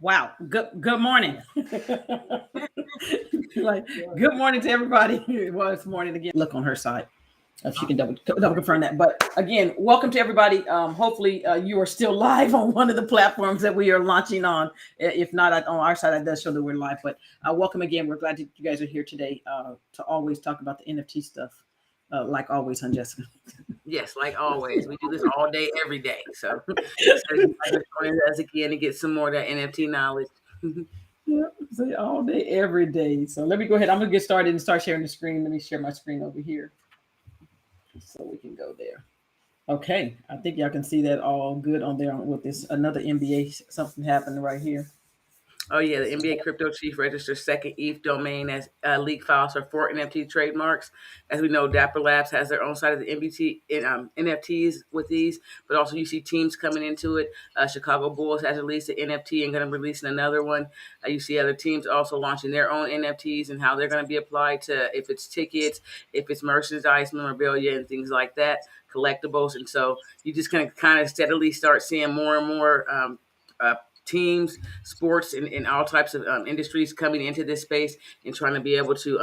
Wow. Good morning. Like good morning to everybody. Well, it's morning again. Look on her side. If she can double confirm that. But again, welcome to everybody. Hopefully you are still live on one of the platforms that we are launching on. If not on our side, that does show that we're live. But welcome again. We're glad that you guys are here today to always talk about the NFT stuff. Like always, huh, Jessica? Yes, like always. We do this all day, every day. So you guys are joining us again to get some more of that NFT knowledge. Yeah, so all day, every day. So let me go ahead. I'm gonna get started and start sharing the screen. Let me share my screen over here so we can go there. Okay, I think y'all can see that all good on there with this another NBA something happening right here. Oh yeah, the NBA Crypto Chief registers second ETH domain as leak files for 4 NFT trademarks. As we know, Dapper Labs has their own side of the NFTs with these, but also you see teams coming into it. Chicago Bulls has released an NFT and going to release another one. You see other teams also launching their own NFTs and how they're going to be applied to if it's tickets, if it's merchandise, memorabilia, and things like that, collectibles. And so you just kind of steadily start seeing more and more teams, sports, and all types of industries coming into this space and trying to be able to,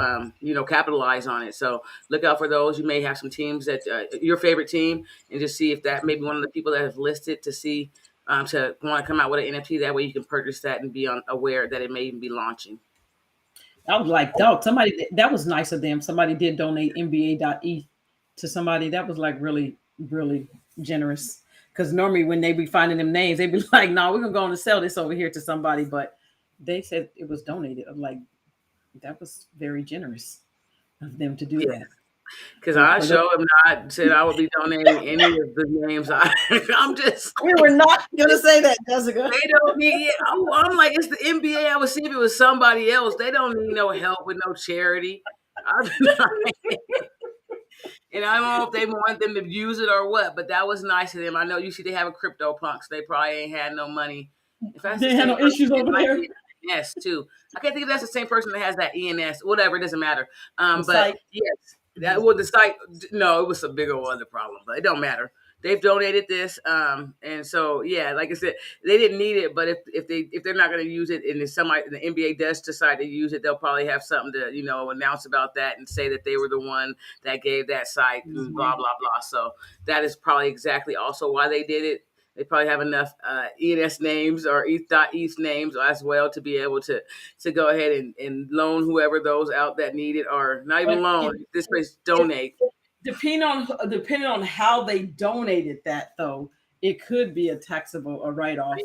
capitalize on it. So look out for those. You may have some teams that your favorite team, and just see if that may be one of the people that have listed to see to want to come out with an NFT. That way you can purchase that and be aware that it may even be launching. I was like, dog, somebody that was nice of them. Somebody did donate NBA.eth to somebody. That was like really, really generous. Because normally when they be finding them names, they'd be like, no, we're gonna go on and sell this over here to somebody. But they said it was donated. I'm like, that was very generous of them to do that. Because I sure have not said I would be donating any of the names. I'm just. We were not gonna say that, Jessica. They don't need it. I'm like, it's the NBA. I would see if it was somebody else. They don't need no help with no charity. And I don't know if they want them to use it or what, but that was nice of them. I know you see they have a crypto punk, so they probably ain't had no money. If that's they had no issues over there. Yes, too. I can't think if that's the same person that has that ENS, whatever. It doesn't matter. But yes, that was the site. No, it was a bigger other problem, but it don't matter. They've donated this, and so yeah, like I said, they didn't need it. But if they're not going to use it, and if somebody the NBA does decide to use it, they'll probably have something to announce about that and say that they were the one that gave that site and blah blah blah. So that is probably exactly also why they did it. They probably have enough ENS names or ETH names as well to be able to go ahead and loan whoever those out that need it, or not even loan. This place donate. Depending on how they donated that, though, it could be a taxable a write-off.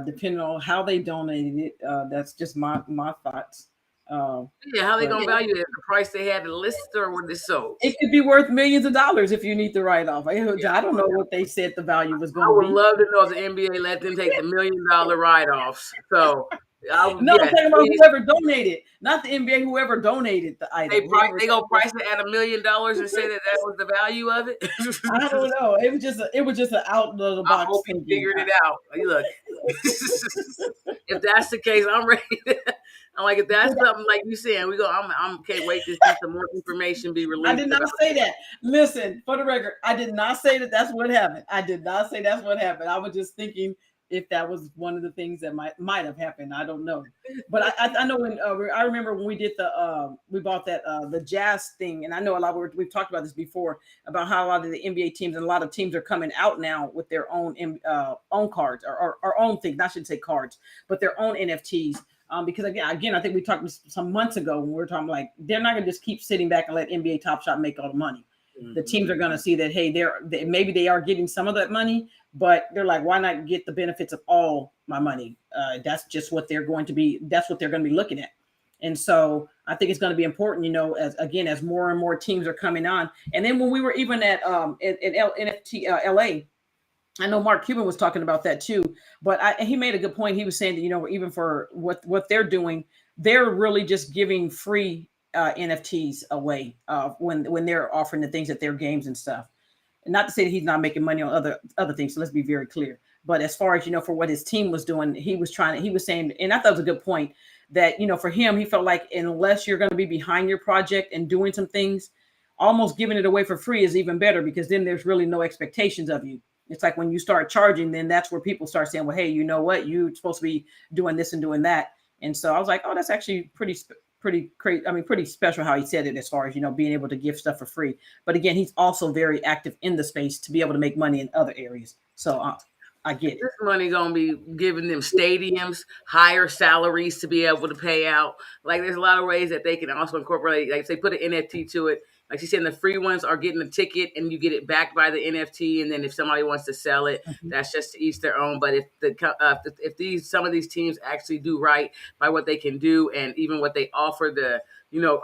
Depending on how they donated it, that's just my thoughts. Yeah, how they gonna value it? The price they had to list or when they sold? It could be worth millions of dollars if you need the write-off. I don't know what they said the value was going to be. I would love to know if the NBA let them take the $1 million write-offs. So I'm talking about whoever donated, not the NBA. Whoever donated the item, they go price it at $1 million and say that was the value of it. I don't know. It was just an out of the box. I hope you figured it out. Look, if that's the case, I'm ready. I'm like, if that's something like you saying, we go. I'm can't wait to see some more information be released. I did not say that. Listen, for the record, I did not say that that's what happened. I did not say that's what happened. I was just thinking if that was one of the things that might have happened. I don't know, but I know when I remember when we did we bought that the Jazz thing, and I know we've talked about this before about how a lot of the NBA teams and a lot of teams are coming out now with their own cards or own things. I shouldn't say cards, but their own NFTs. Because again, I think we talked some months ago when we were talking like they're not going to just keep sitting back and let NBA Top Shot make all the money. Mm-hmm. The teams are going to see that maybe they are getting some of that money, but they're like, why not get the benefits of all my money? That's just what they're going to be. That's what they're going to be looking at. And so I think it's going to be important, as more and more teams are coming on. And then when we were even at NFT LA. I know Mark Cuban was talking about that too, but he made a good point. He was saying that, even for what they're doing, they're really just giving free NFTs away when they're offering the things at their games and stuff. And not to say that he's not making money on other things. So let's be very clear. But as far as, for what his team was doing, he was saying, and I thought it was a good point that, for him, he felt like unless you're going to be behind your project and doing some things, almost giving it away for free is even better because then there's really no expectations of you. It's like when you start charging, then that's where people start saying, well, hey, you know what, you're supposed to be doing this and doing that. And so I was like, oh, that's actually pretty crazy. I mean, pretty special how he said it, as far as being able to give stuff for free. But again, he's also very active in the space to be able to make money in other areas. So I get it. This money gonna be giving them stadiums, higher salaries to be able to pay out. Like there's a lot of ways that they can also incorporate. Like say, put an NFT to it. Like she said, the free ones are getting a ticket and you get it backed by the NFT. And then if somebody wants to sell it, Mhm. that's just to each their own. But if these some of these teams actually do right by what they can do and even what they offer the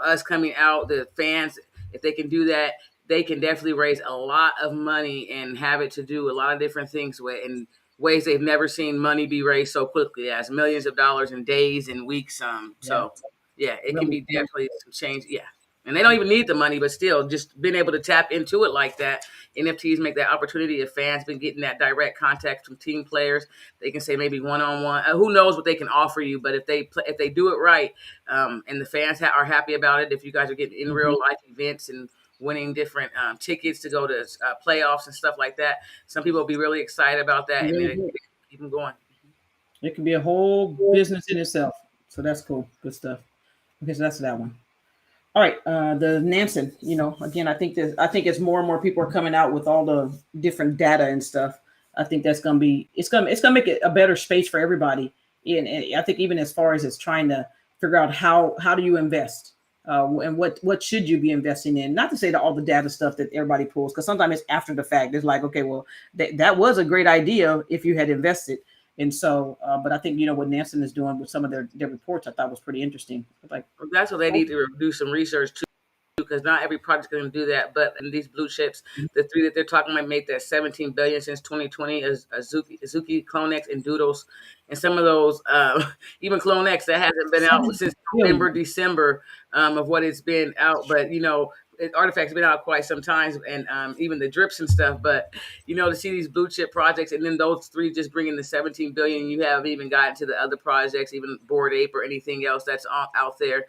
us coming out the fans, if they can do that, they can definitely raise a lot of money and have it to do a lot of different things with and ways they've never seen money be raised so quickly as millions of dollars in days and weeks. Yeah, So yeah, it can really. be definitely some change. Yeah. And they don't even need the money, but still, just being able to tap into it like that, NFTs make that opportunity. If fans been getting that direct contact from team players, they can say maybe one on one. Who knows what they can offer you? But if they do it right, and the fans are happy about it, if you guys are getting in Mhm. real life events and winning different tickets to go to playoffs and stuff like that. Some people will be really excited about that, and Really then good. keep them going. It could be a whole business in itself. So that's cool. Good stuff. Okay, so that's that one. All right, the Nansen. Again, I think as more and more people are coming out with all the different data and stuff, I think that's gonna be it's gonna make it a better space for everybody. And I think even as far as it's trying to figure out how do you invest, and what should you be investing in? Not to say that all the data stuff that everybody pulls, because sometimes it's after the fact. It's like, okay, well, that was a great idea if you had invested. And so, but I think what Nansen is doing with some of their reports, I thought was pretty interesting. Like, That's what they oh, need to do some research too, because not every project is going to do that. But in these blue chips, the three that they're talking about made that 17 billion since 2020 is Azuki, Clonex, and Doodles, and some of those even Clonex that hasn't been out 7 since November, billion. December of what it's been out. But Artifact's been out quite some times, and even the drips and stuff. But to see these blue chip projects, and then those three just bringing the 17 billion, you haven't even gotten to the other projects, even Bored Ape or anything else that's out there.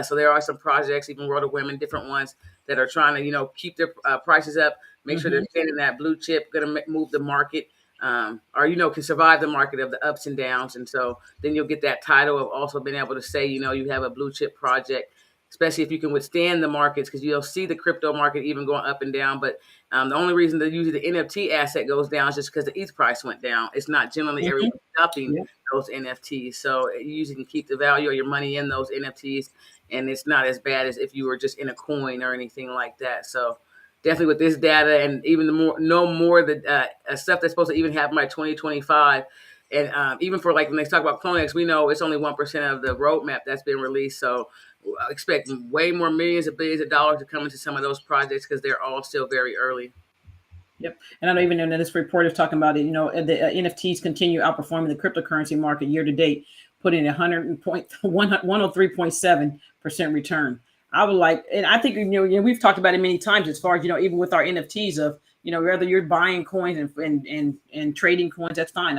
So there are some projects, even World of Women, different ones that are trying to keep their prices up, make sure they're Hmm. staying in that blue chip, going to move the market. Or can survive the market of the ups and downs, and so then you'll get that title of also being able to say you have a blue chip project, especially if you can withstand the markets, because you'll see the crypto market even going up and down. But the only reason that usually the NFT asset goes down is just because the ETH price went down. It's not generally Hmm. everyone dumping Yeah. those NFTs, so you usually can keep the value of your money in those NFTs, and it's not as bad as if you were just in a coin or anything like that. So definitely with this data and even the more no more the stuff that's supposed to even happen by 2025. And even for like when they talk about Clonex, we know it's only 1% of the roadmap that's been released. So I expect way more millions of billions of dollars to come into some of those projects because they're all still very early. Yep. And I know even in this report is talking about it, the NFTs continue outperforming the cryptocurrency market year to date, putting 103.7% return. I would like, and I think, we've talked about it many times as far as, even with our NFTs of, whether you're buying coins and trading coins, that's fine.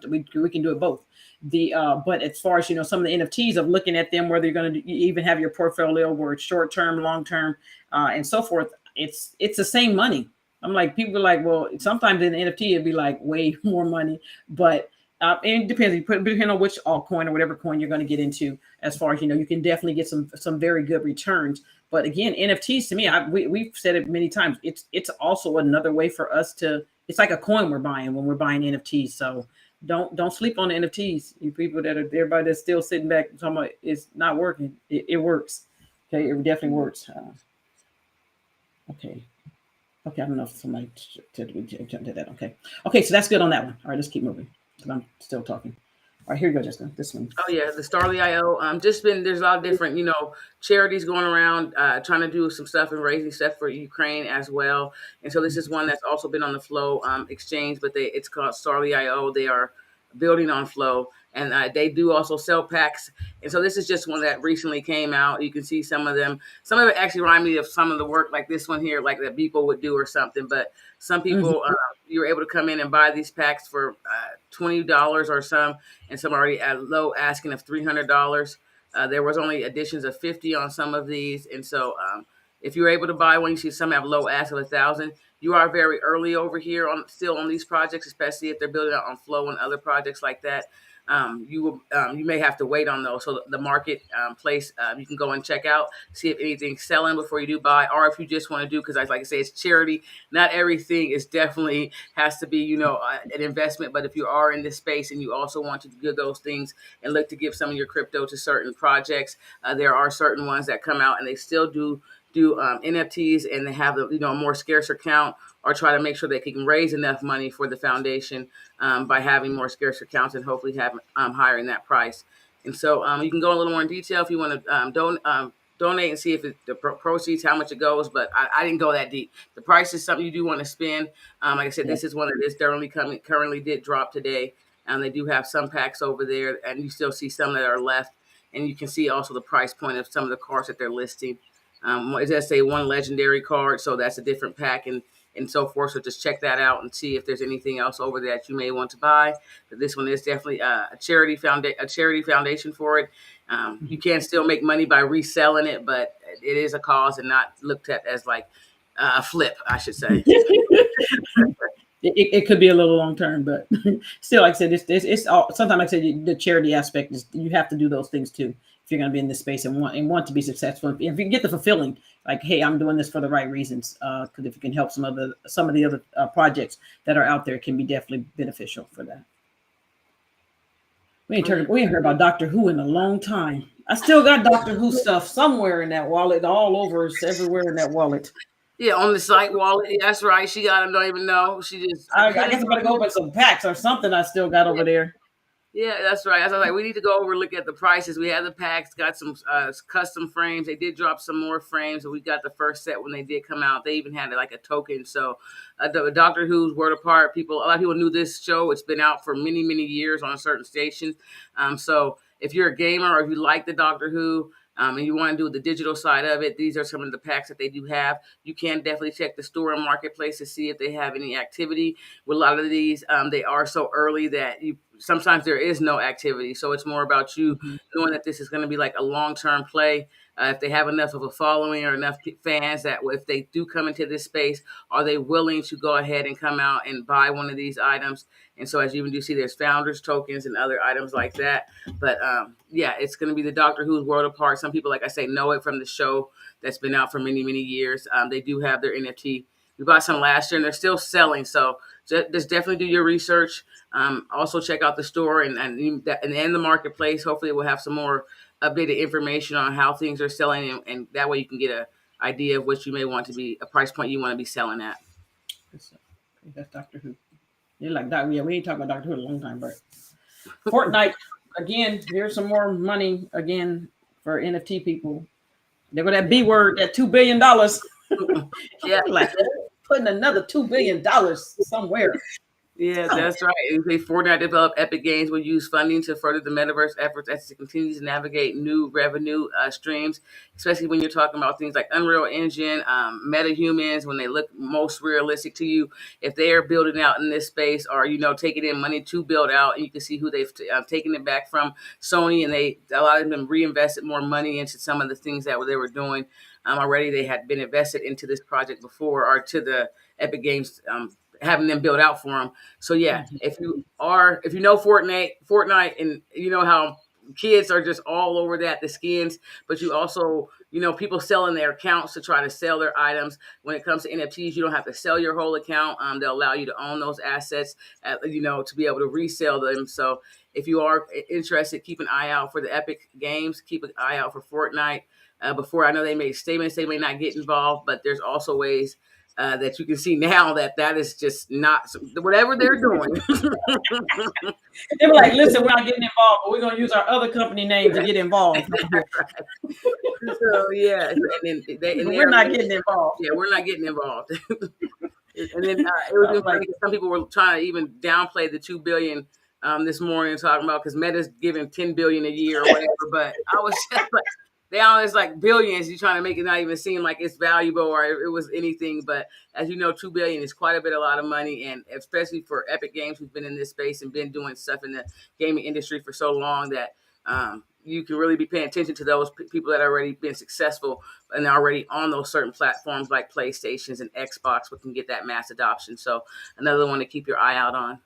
We can do it both. But as far as, some of the NFTs of looking at them, whether you're going to even have your portfolio where it's short term, long term, and so forth, it's the same money. I'm like, people are like, well, sometimes in the NFT it'd be like way more money, but and it depends. You put depending on which altcoin or whatever coin you're going to get into. As far as you can definitely get some very good returns. But again, NFTs to me, we've said it many times. It's also another way for us to. It's like a coin we're buying when we're buying NFTs. So don't sleep on the NFTs. You people that are everybody that's still sitting back talking about it's not working. It works. Okay, it definitely works. Okay. Okay, I don't know if somebody jumped to that. Okay. Okay, so that's good on that one. All right, let's keep moving because I'm still talking. All right, here you go, Jessica. This one. Oh yeah, the Starly IO. Just been there's a lot of different charities going around trying to do some stuff and raising stuff for Ukraine as well. And so this is one that's also been on the Flow exchange, but it's called Starly IO. They are building on Flow, and they do also sell packs. And so this is just one that recently came out. You can see some of them. Some of it actually remind me of some of the work like this one here, like that people would do or something. But some people Mm-hmm. you were able to come in and buy these packs for $20 or some, and some already at low asking of $300. There was only additions of 50 on some of these, and so If you're able to buy one, you see some have low ask of 1,000. You are very early over here on still on these projects, especially if they're building out on Flow and other projects like that. You may have to wait on those. So the market place you can go and check out, see if anything's selling before you do buy, or if you just want to do, because like I say, it's charity. Not everything is definitely has to be an investment. But if you are in this space and you also want to do those things and look to give some of your crypto to certain projects, there are certain ones that come out and they still do NFTs, and they have a more scarcer count, or try to make sure they can raise enough money for the foundation by having more scarcer counts and hopefully have higher in that price. And so you can go a little more in detail if you want to donate and see if the proceeds, how much it goes. But I didn't go that deep. The price is something you do want to spend. Like I said, this is one that is currently did drop today. They do have some packs over there, and you still see some that are left. And you can see also the price point of some of the cards that they're listing. It does say one legendary card, so that's a different pack and so forth. So just check that out and see if there's anything else over there that you may want to buy. But this one is definitely a charity foundation for it. You can still make money by reselling it, but it is a cause and not looked at as like a flip, I should say. It could be a little long term, but still, like I said, it's all, sometimes I say the charity aspect is you have to do those things too if you're going to be in this space and want to be successful. If you can get the fulfilling, like, hey, I'm doing this for the right reasons, because if you can help some of the other projects that are out there, it can be definitely beneficial for that. We ain't heard about Doctor Who in a long time. I still got Doctor Who stuff somewhere in that wallet, all over, everywhere in that wallet. Yeah, on the site wallet. That's right. She got them. Don't even know. She just. I guess I'm gonna go open some packs or something. I still got over there. Yeah, that's right. I was like, we need to go over and look at the prices. We had the packs, got some custom frames. They did drop some more frames, and we got the first set when they did come out. They even had like a token. So, the Doctor Who's Word Apart. A lot of people knew this show. It's been out for many, many years on certain stations. So, if you're a gamer or if you like the Doctor Who, and you want to do the digital side of it, these are some of the packs that they do have. You can definitely check the store and marketplace to see if they have any activity. With a lot of these, they are so early that sometimes there is no activity. So it's more about you knowing that this is going to be like a long-term play. If they have enough of a following or enough fans that if they do come into this space, are they willing to go ahead and come out and buy one of these items? And so as you even do see, there's founders tokens and other items like that. But yeah, it's going to be the Doctor Who's World Apart. Some people, like I say, know it from the show that's been out for many, many years. They do have their NFT. We bought some last year and they're still selling. So just definitely do your research. Also check out the store and the marketplace. Hopefully we'll have some more updated information on how things are selling. And that way you can get an idea of what you may want to be, a price point you want to be selling at. That's Doctor Who. You're like, yeah, we ain't talking about Doctor Who in a long time, but Fortnite, again, here's some more money again for NFT people. There go that B word, that $2 billion. Yeah, like putting another $2 billion somewhere. Yeah, that's right. Fortnite developed Epic Games will use funding to further the metaverse efforts as it continues to navigate new revenue streams, especially when you're talking about things like Unreal Engine, MetaHumans, when they look most realistic to you. If they are building out in this space or, taking in money to build out, and you can see who they've taken it back from Sony, and a lot of them reinvested more money into some of the things that they were doing already. They had been invested into this project before or to the Epic Games having them build out for them. So yeah, if you know Fortnite, and you know how kids are just all over the skins, but you also, people selling their accounts to try to sell their items. When it comes to NFTs, you don't have to sell your whole account. They'll allow you to own those assets, to be able to resell them. So if you are interested, keep an eye out for the Epic Games. Keep an eye out for Fortnite. Before, I know they made statements they may not get involved, but there's also ways that you can see now that is just not whatever they're doing. They were like, listen, we're not getting involved, but we're going to use our other company name to get involved. So yeah, and we're not getting involved. Yeah, we're not getting involved. And then it was funny because some people were trying to even downplay the $2 billion this morning, talking about because Meta's giving $10 billion a year or whatever. But I was just like, they always like billions. You're trying to make it not even seem like it's valuable or it was anything. But as you know, $2 billion is quite a lot of money, and especially for Epic Games, who's been in this space and been doing stuff in the gaming industry for so long that you can really be paying attention to those people that are already been successful and are already on those certain platforms like PlayStations and Xbox, which can get that mass adoption. So another one to keep your eye out on.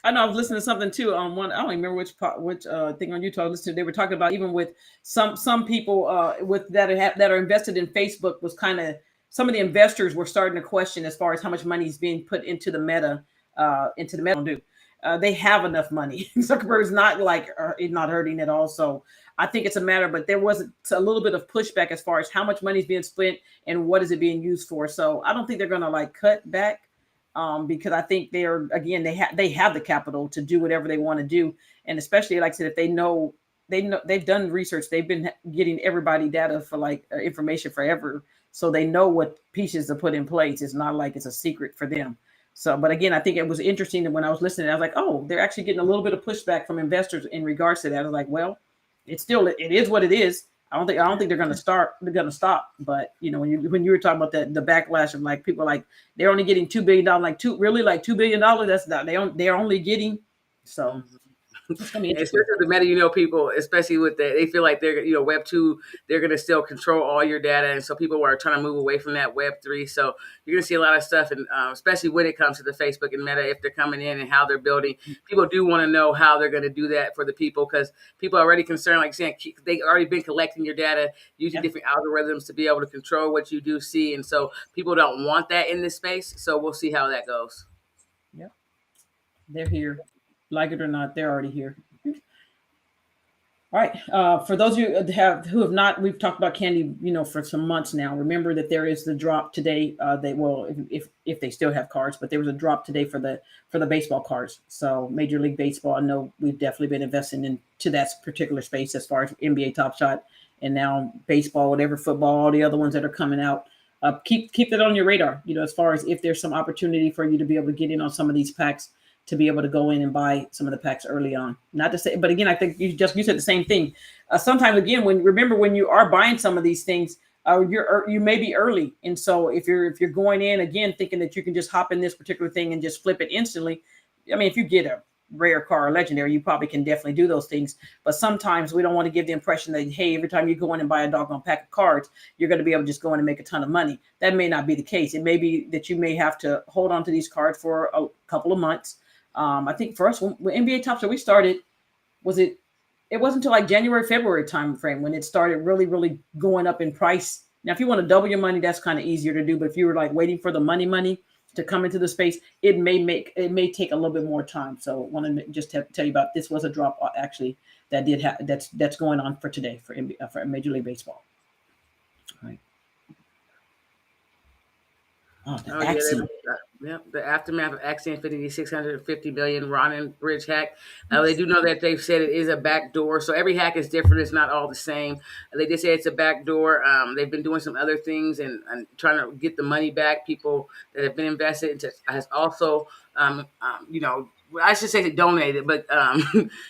I know I was listening to something too on one. I don't even remember which thing on YouTube I listened to. They were talking about even with some people with that are invested in Facebook was kind of some of the investors were starting to question as far as how much money is being put into the meta do. They have enough money. Zuckerberg's not like not hurting at all. So I think it's a matter, but there was a little bit of pushback as far as how much money is being spent and what is it being used for. So I don't think they're going to like cut back because I think they have the capital to do whatever they want to do, and especially like I said, if they've done research, they've been getting everybody data for like information forever, so they know what pieces to put in place. It's not like it's a secret for them. So, but again, I think it was interesting that when I was listening, I was like, oh, they're actually getting a little bit of pushback from investors in regards to that. I was like, well, it is what it is. I don't think they're gonna stop. But when you were talking about the backlash of like people like they're only getting $2 billion, like $2 billion. That's not they're only getting. So it's gonna be interesting. Especially the meta, people, especially with that, they feel like they're, Web 2, they're going to still control all your data. And so people are trying to move away from that Web 3. So you're going to see a lot of stuff, and especially when it comes to the Facebook and Meta, if they're coming in and how they're building, people do want to know how they're going to do that for the people, because people are already concerned, like saying they already been collecting your data using different algorithms to be able to control what you do see. And so people don't want that in this space. So we'll see how that goes. Yeah, they're here, like it or not, they're already here. All right. For those of you who have not, we've talked about candy, for some months now. Remember that there is the drop today. They will, if they still have cards, but there was a drop today for the baseball cards. So Major League Baseball, I know we've definitely been investing into that particular space as far as NBA Top Shot, and now baseball, whatever, football, all the other ones that are coming out. Keep that on your radar. As far as if there's some opportunity for you to be able to get in on some of these packs, to be able to go in and buy some of the packs early on. Not to say, but again, I think you said the same thing. Sometimes again, when you are buying some of these things, you may be early, and so if you're going in again thinking that you can just hop in this particular thing and just flip it instantly, I mean, if you get a rare car or legendary, you probably can definitely do those things. But sometimes we don't want to give the impression that, hey, every time you go in and buy a doggone pack of cards, you're going to be able to just go in and make a ton of money. That may not be the case. It may be that you may have to hold on to these cards for a couple of months. I think for us, when NBA Top Shot we started, it wasn't until like January, February time frame when it started really, really going up in price. Now, if you want to double your money, that's kind of easier to do. But if you were like waiting for the money to come into the space, it may take a little bit more time. So I want to just tell you about this was a drop actually that that's going on for today for Major League Baseball. All right. The aftermath of Axie Infinity 650 million Ronin bridge hack. They do know that they've said it is a backdoor, so every hack is different. It's not all the same. They did say it's a backdoor. They've been doing some other things and trying to get the money back. People that have been invested into has also, I should say donated, but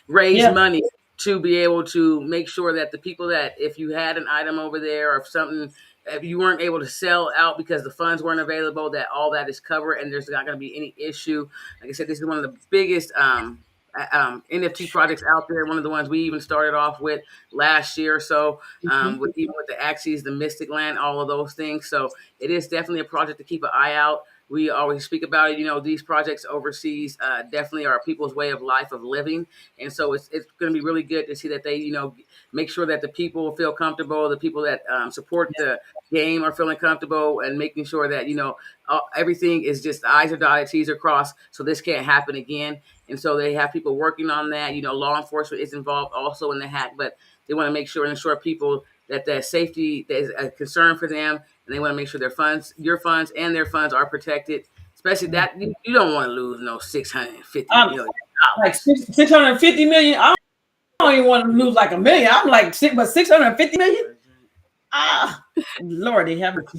raised money to be able to make sure that the people that if you had an item over there or if something. If you weren't able to sell out because the funds weren't available, that all that is covered and there's not going to be any issue. Like I said, this is one of the biggest NFT projects out there. One of the ones we even started off with last year or so, with the Axies, the Mystic Land, all of those things. So it is definitely a project to keep an eye out. We always speak about it. These projects overseas definitely are people's way of life, of living. And so it's going to be really good to see that they, make sure that the people feel comfortable, the people that support the game are feeling comfortable and making sure that, everything is just the I's are dotted, T's are crossed. So this can't happen again. And so they have people working on that. Law enforcement is involved also in the hack, but they want to make sure and ensure people that the safety is a concern for them. And they want to make sure your funds and their funds are protected, especially that you don't want to lose no $650 million. Like 650 million. I don't even want to lose like $1 million. I'm like, but 650 million? Lord, they haven't.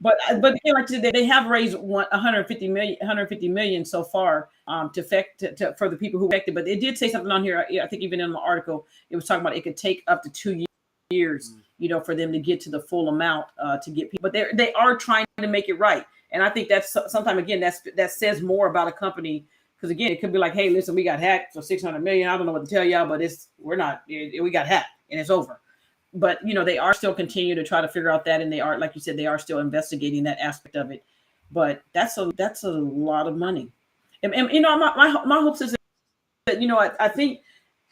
But like today, they have raised 150 million so far for the people who affected. But it did say something on here. I think even in the article, it was talking about it could take up to 2 years, for them to get to the full amount to get people. But they are trying to make it right, and I think that's sometimes again that says more about a company because again, it could be like, hey, listen, we got hacked for 600 million. I don't know what to tell y'all, but we're not, we got hacked and it's over. But they are still continue to try to figure out that, and they are, like you said, they are still investigating that aspect of it. But that's a lot of money, and my hopes is that I think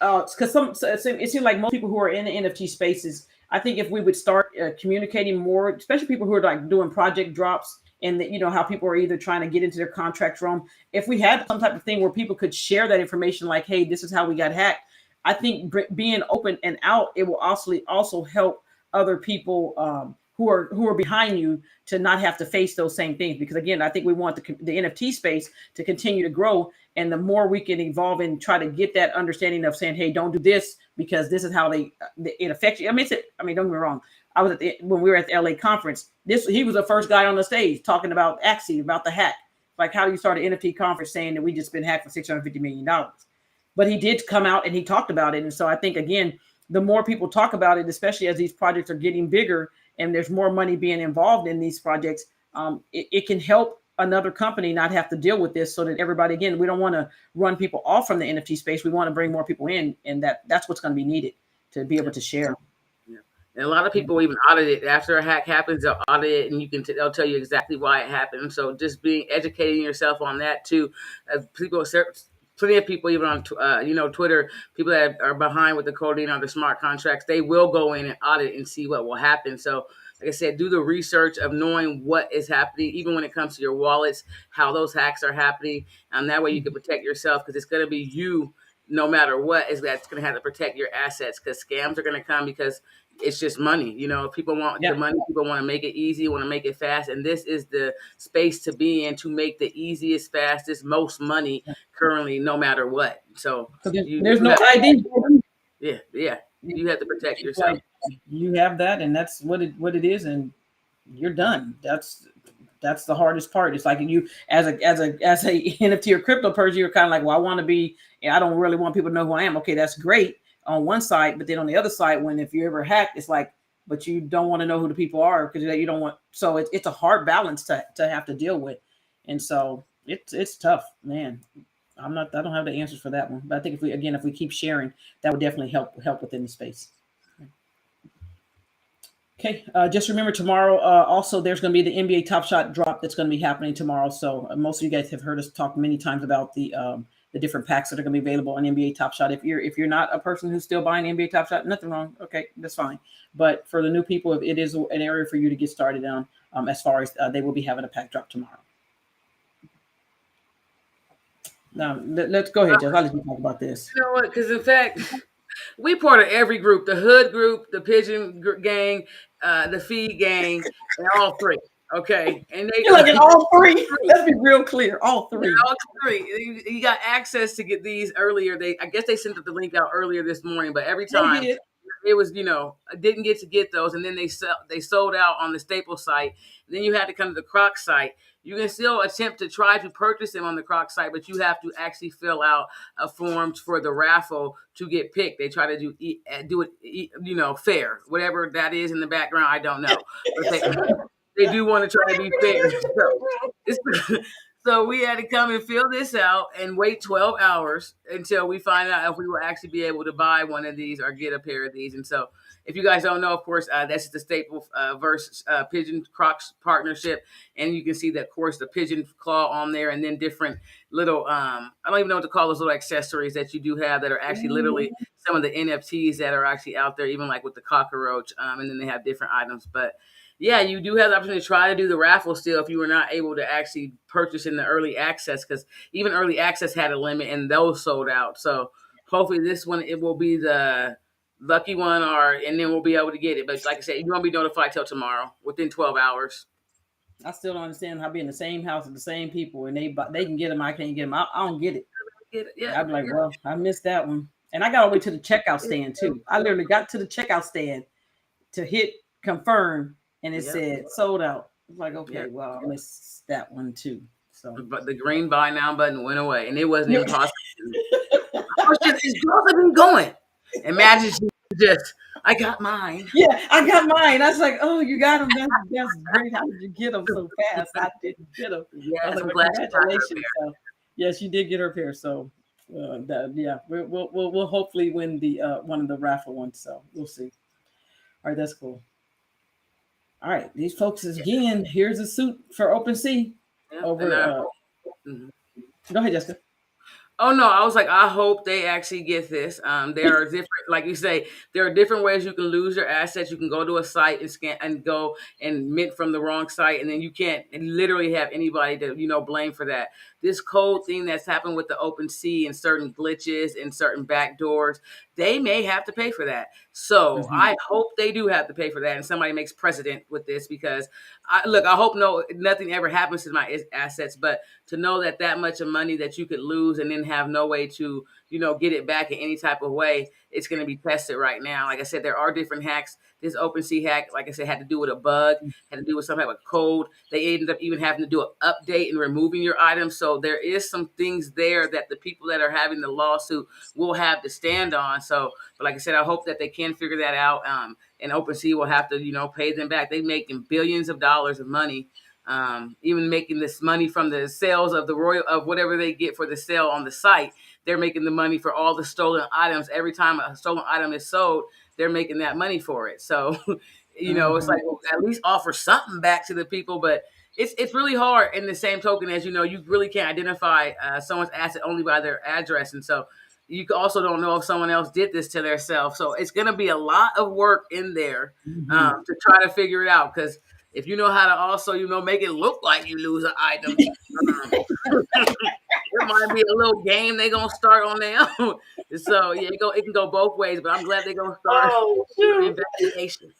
because it seems like most people who are in the NFT spaces, I think if we would start communicating more, especially people who are like doing project drops, and that how people are either trying to get into their contracts wrong. If we had some type of thing where people could share that information, like, hey, this is how we got hacked. I think being open and out, it will also help other people who are behind you to not have to face those same things. Because again, I think we want the NFT space to continue to grow, and the more we can evolve and try to get that understanding of saying, hey, don't do this because this is how it affects you. Don't get me wrong. I was when we were at the LA conference. He was the first guy on the stage talking about Axie, about the hack. Like, how do you start an NFT conference saying that we just been hacked for $650 million? But he did come out and he talked about it. And so I think, again, the more people talk about it, especially as these projects are getting bigger and there's more money being involved in these projects, it can help another company not have to deal with this, so that everybody, again, we don't want to run people off from the NFT space. We want to bring more people in, and that's what's going to be needed to be able to share. Yeah. And a lot of people even audit it after a hack happens. They'll audit it, and they'll tell you exactly why it happened. So just educating yourself on that too. Plenty of people, even on Twitter, people that are behind with the coding on the smart contracts, they will go in and audit and see what will happen. So, like I said, do the research of knowing what is happening, even when it comes to your wallets, how those hacks are happening, and that way you can protect yourself, because it's going to be you, no matter what, is that's going to have to protect your assets, because scams are going to come, because it's just money. People want the money. People want to make it easy, want to make it fast. And this is the space to be in, to make the easiest, fastest, most money currently, no matter what. So there's no ID. Yeah. You have to protect yourself. Like, you have that, and that's what it is, and you're done. That's the hardest part. It's like, you as a NFT or crypto person, you're kind of like, well, I want to be, I don't really want people to know who I am. Okay, that's great on one side, but then on the other side, if you're ever hacked, it's like, but you don't want to know who the people are, because you don't want. So it's a hard balance to have to deal with, and so it's tough, man. I don't have the answers for that one, but I think if we keep sharing, that would definitely help within the space. Okay, just remember tomorrow. Also, there's going to be the NBA Top Shot drop that's going to be happening tomorrow. So most of you guys have heard us talk many times about the different packs that are going to be available on NBA Top Shot. If you're not a person who's still buying NBA Top Shot, nothing wrong. Okay, that's fine. But for the new people, it is an area for you to get started on. As far as they will be having a pack drop tomorrow. Now let's go ahead, Jeff. I'll let you talk about this. You know what? Because in fact, we part of every group: the Hood group, the Pigeon gang, the Feed gang, and all three. Okay, and you're like in all three. Let's be real clear, all three. All three. You got access to get these earlier. I guess they sent the link out earlier this morning, but every time it was, I didn't get those, and then they sold out on the Staples site. Then you had to come to the Croc site. You can still attempt to try to purchase them on the Croc site, but you have to actually fill out a forms for the raffle to get picked. They try to do it, fair, whatever that is in the background. I don't know, but they do want to try to be fair. So we had to come and fill this out and wait 12 hours until we find out if we will actually be able to buy one of these or get a pair of these. And so, if you guys don't know, of course, that's the Staple versus Pigeon Crocs partnership. And you can see that, of course, the pigeon claw on there, and then different little, I don't even know what to call those little accessories that you do have that are actually literally some of the NFTs that are actually out there, even like with the cockroach. And then they have different items. But yeah, you do have the opportunity to try to do the raffle still if you were not able to actually purchase in the early access, because even early access had a limit and those sold out. So hopefully this one, it will be the lucky one, and then we'll be able to get it. But like I said, you won't be notified till tomorrow, within 12 hours. I still don't understand how being in the same house with the same people and they can get them. I can't get them. I don't get it. Yeah, I'd be like, well, I missed that one. And I got all the way to the checkout stand too. I literally got to the checkout stand to hit confirm, and it said sold out. I was like, okay, well, I missed that one too. So, but the green buy now button went away, and it wasn't even possible. These girls have been going. Imagine I got mine. Yeah, I got mine. I was like, oh, you got them. That's great. How did you get them so fast? I didn't get them. Yeah, I was like, congratulations. So, Yeah, she did get her pair. So yeah, we'll hopefully win the one of the raffle ones. So we'll see. All right, that's cool. All right, these folks is again. Here's a suit for OpenSea Yeah, and over. I hope. Mhm. Go ahead, Jessica. Oh no, I was like, I hope they actually get this. There are different, like you say, there are different ways you can lose your assets. You can go to a site and scan and go and mint from the wrong site, and then you can't literally have anybody to blame for that. This code thing that's happened with the OpenSea and certain glitches and certain backdoors, they may have to pay for that. So Hmm. I hope they do have to pay for that, and somebody makes precedent with this because I hope nothing ever happens to my assets, but to know that that much of money that you could lose and then have no way to get it back in any type of way, it's going to be tested right now. Like I said, there are different hacks. This OpenSea hack, like I said, had to do with a bug, had to do with some type of code. They ended up even having to do an update and removing your items. So there is some things there that the people that are having the lawsuit will have to stand on. So, but like I said, I hope that they can figure that out. And OpenSea will have to pay them back. They're making billions of dollars of money, even making this money from the sales of the royal of whatever they get for the sale on the site. They're making the money for all the stolen items. Every time a stolen item is sold, they're making that money for it. So, it's Hmm. like, well, at least offer something back to the people. But it's really hard. In the same token, as you really can't identify someone's asset only by their address, and so you also don't know if someone else did this to themselves. So it's going to be a lot of work in there Hmm. to try to figure it out. Because if you know how to also, make it look like you lose an item, it might be a little game they gonna start on their own. So yeah, it can go both ways. But I'm glad they're gonna start Oh an shoot! investigation.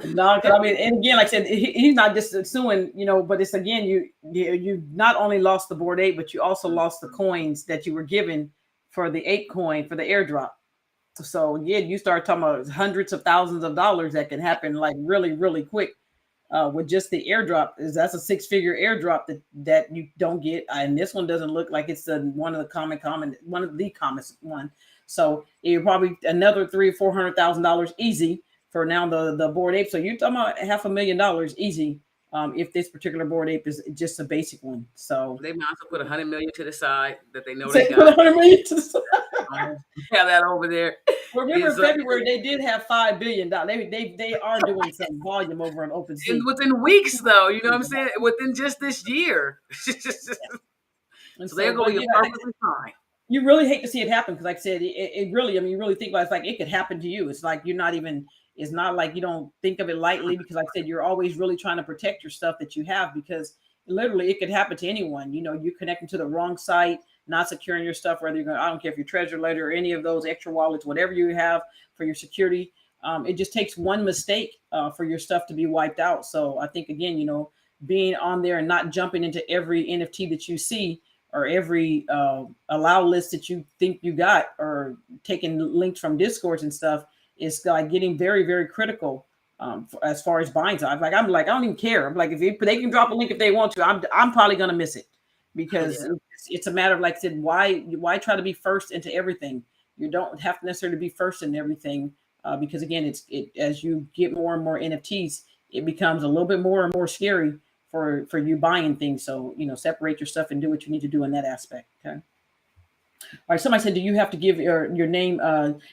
No, because I mean, and again, like I said, he's not just suing, but it's again, you not only lost the board ape, but you also lost the coins that you were given for the ape coin for the airdrop. So again, you start talking about hundreds of thousands of dollars that can happen like really, really quick with just the airdrop. Is that's a six-figure airdrop that you don't get, and this one doesn't look like it's one of the common one of the common one. So you're probably another $300,000 or $400,000 easy for now the board ape. So you're talking about $500,000 easy if this particular board ape is just a basic one. So They might as well put 100 million to the side that they know they say put got. 100 million to the side. Have that over there. Remember Is in February they did have $5 billion. They are doing some volume over on and OpenSea. within weeks though, you know what I'm saying? Within just this year. And So they're so, gonna but be yeah, perfectly fine. you really hate to see it happen because, like I said, it really, I mean, you really think about it, it's like it could happen to you. It's like you're not even, it's not like you don't think of it lightly because, like I said, you're always really trying to protect your stuff that you have because literally it could happen to anyone. You're connecting to the wrong site, not securing your stuff, whether you're going, I don't care if you're Treasure Ledger or any of those extra wallets, whatever you have for your security. It just takes one mistake for your stuff to be wiped out. So I think, again, being on there and not jumping into every NFT that you see or every allow list that you think you got or taking links from discords and stuff is like getting very, very critical as far as buying time. I'm like, I don't even care. I'm like, if they can drop a link if they want to, I'm probably gonna miss it because Yeah. it's a matter of, like I said, why try to be first into everything? You don't have to necessarily be first in everything because, again, as you get more and more NFTs, it becomes a little bit more and more scary for you buying things. So separate your stuff and do what you need to do in that aspect. Okay. All right. Somebody said, do you have to give your name?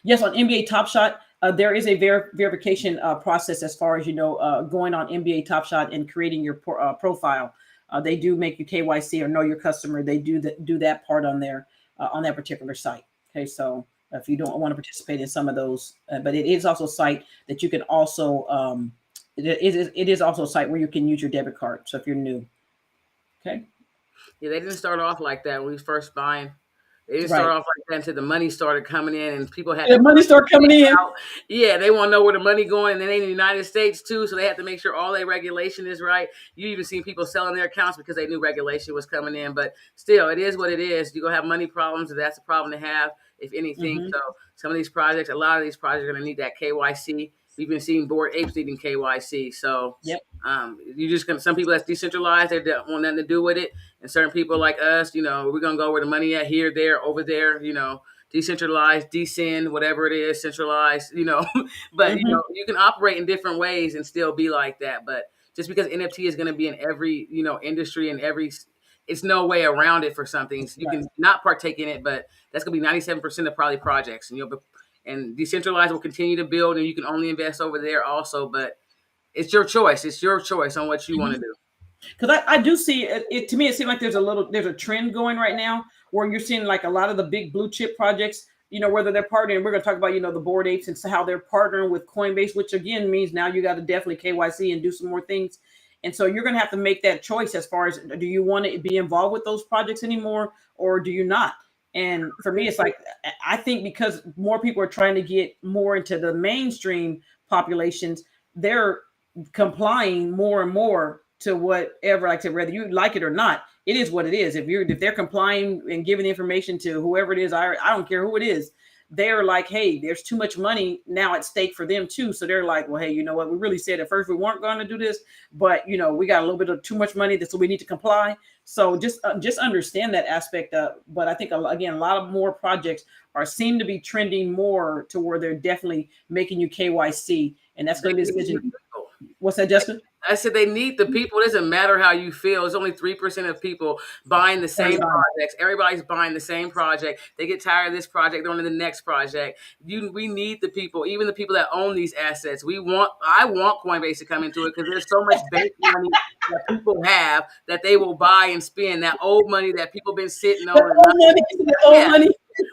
Yes, on NBA Top Shot, there is a verification process as far as going on NBA Top Shot and creating your profile. They do make you KYC or know your customer. They do that part on there on that particular site. Okay, so if you don't want to participate in some of those, but it is also a site that you can also it is also a site where you can use your debit card. So if you're new, okay, Yeah, they didn't start off like that when we was first buying. They didn't start right. off like that until the money started coming in and people had The to money start coming in. out. Yeah, they want to know where the money going, and then they in the United States too, so they have to make sure all their regulation is right. You even seen people selling their accounts because they knew regulation was coming in. But still, it is what it is. You're gonna have money problems, and that's a problem to have, if anything. Hmm. So some of these projects, a lot of these projects are gonna need that KYC. We've been seeing board apes needing KYC. So Yep. you just gonna some people that's decentralized, they don't want nothing to do with it. And certain people like us, we're gonna go where the money at, here, there, over there, decentralized, decent, whatever it is, centralized, but Hmm. you can operate in different ways and still be like that. But just because NFT is going to be in every industry and every it's no way around it for something. So you Right. can not partake in it, but that's going to be 97% of probably projects. And and decentralized will continue to build, and you can only invest over there also. But it's your choice. It's your choice on what you want to do. Because I do see it, to me, it seems like there's a trend going right now where you're seeing like a lot of the big blue chip projects, whether they're partnering. We're going to talk about, the Bored Apes and how they're partnering with Coinbase, which again means now you got to definitely KYC and do some more things. And so you're going to have to make that choice as far as, do you want to be involved with those projects anymore or do you not? And for me, it's like, I think because more people are trying to get more into the mainstream populations, they're complying more and more to whatever. Like I said, whether you like it or not, it is what it is. If they're complying and giving information to whoever it is, I don't care who it is. They're like, hey, there's too much money now at stake for them too. So they're like, well, hey, you know what? We really said at first we weren't going to do this, but we got a little bit of too much money, so we need to comply. So just understand that aspect. But I think again, a lot of more projects seem to be trending more to where they're definitely making you KYC, and that's going to be a decision. What's that, Jessica? I said they need the people. It doesn't matter how you feel. It's only 3% of people buying the same projects. Everybody's buying the same project. They get tired of this project, they're on to the next project. We need the people, even the people that own these assets. I want Coinbase to come into it because there's so much bank money that people have that they will buy and spend. That old money that people been sitting on. The old money.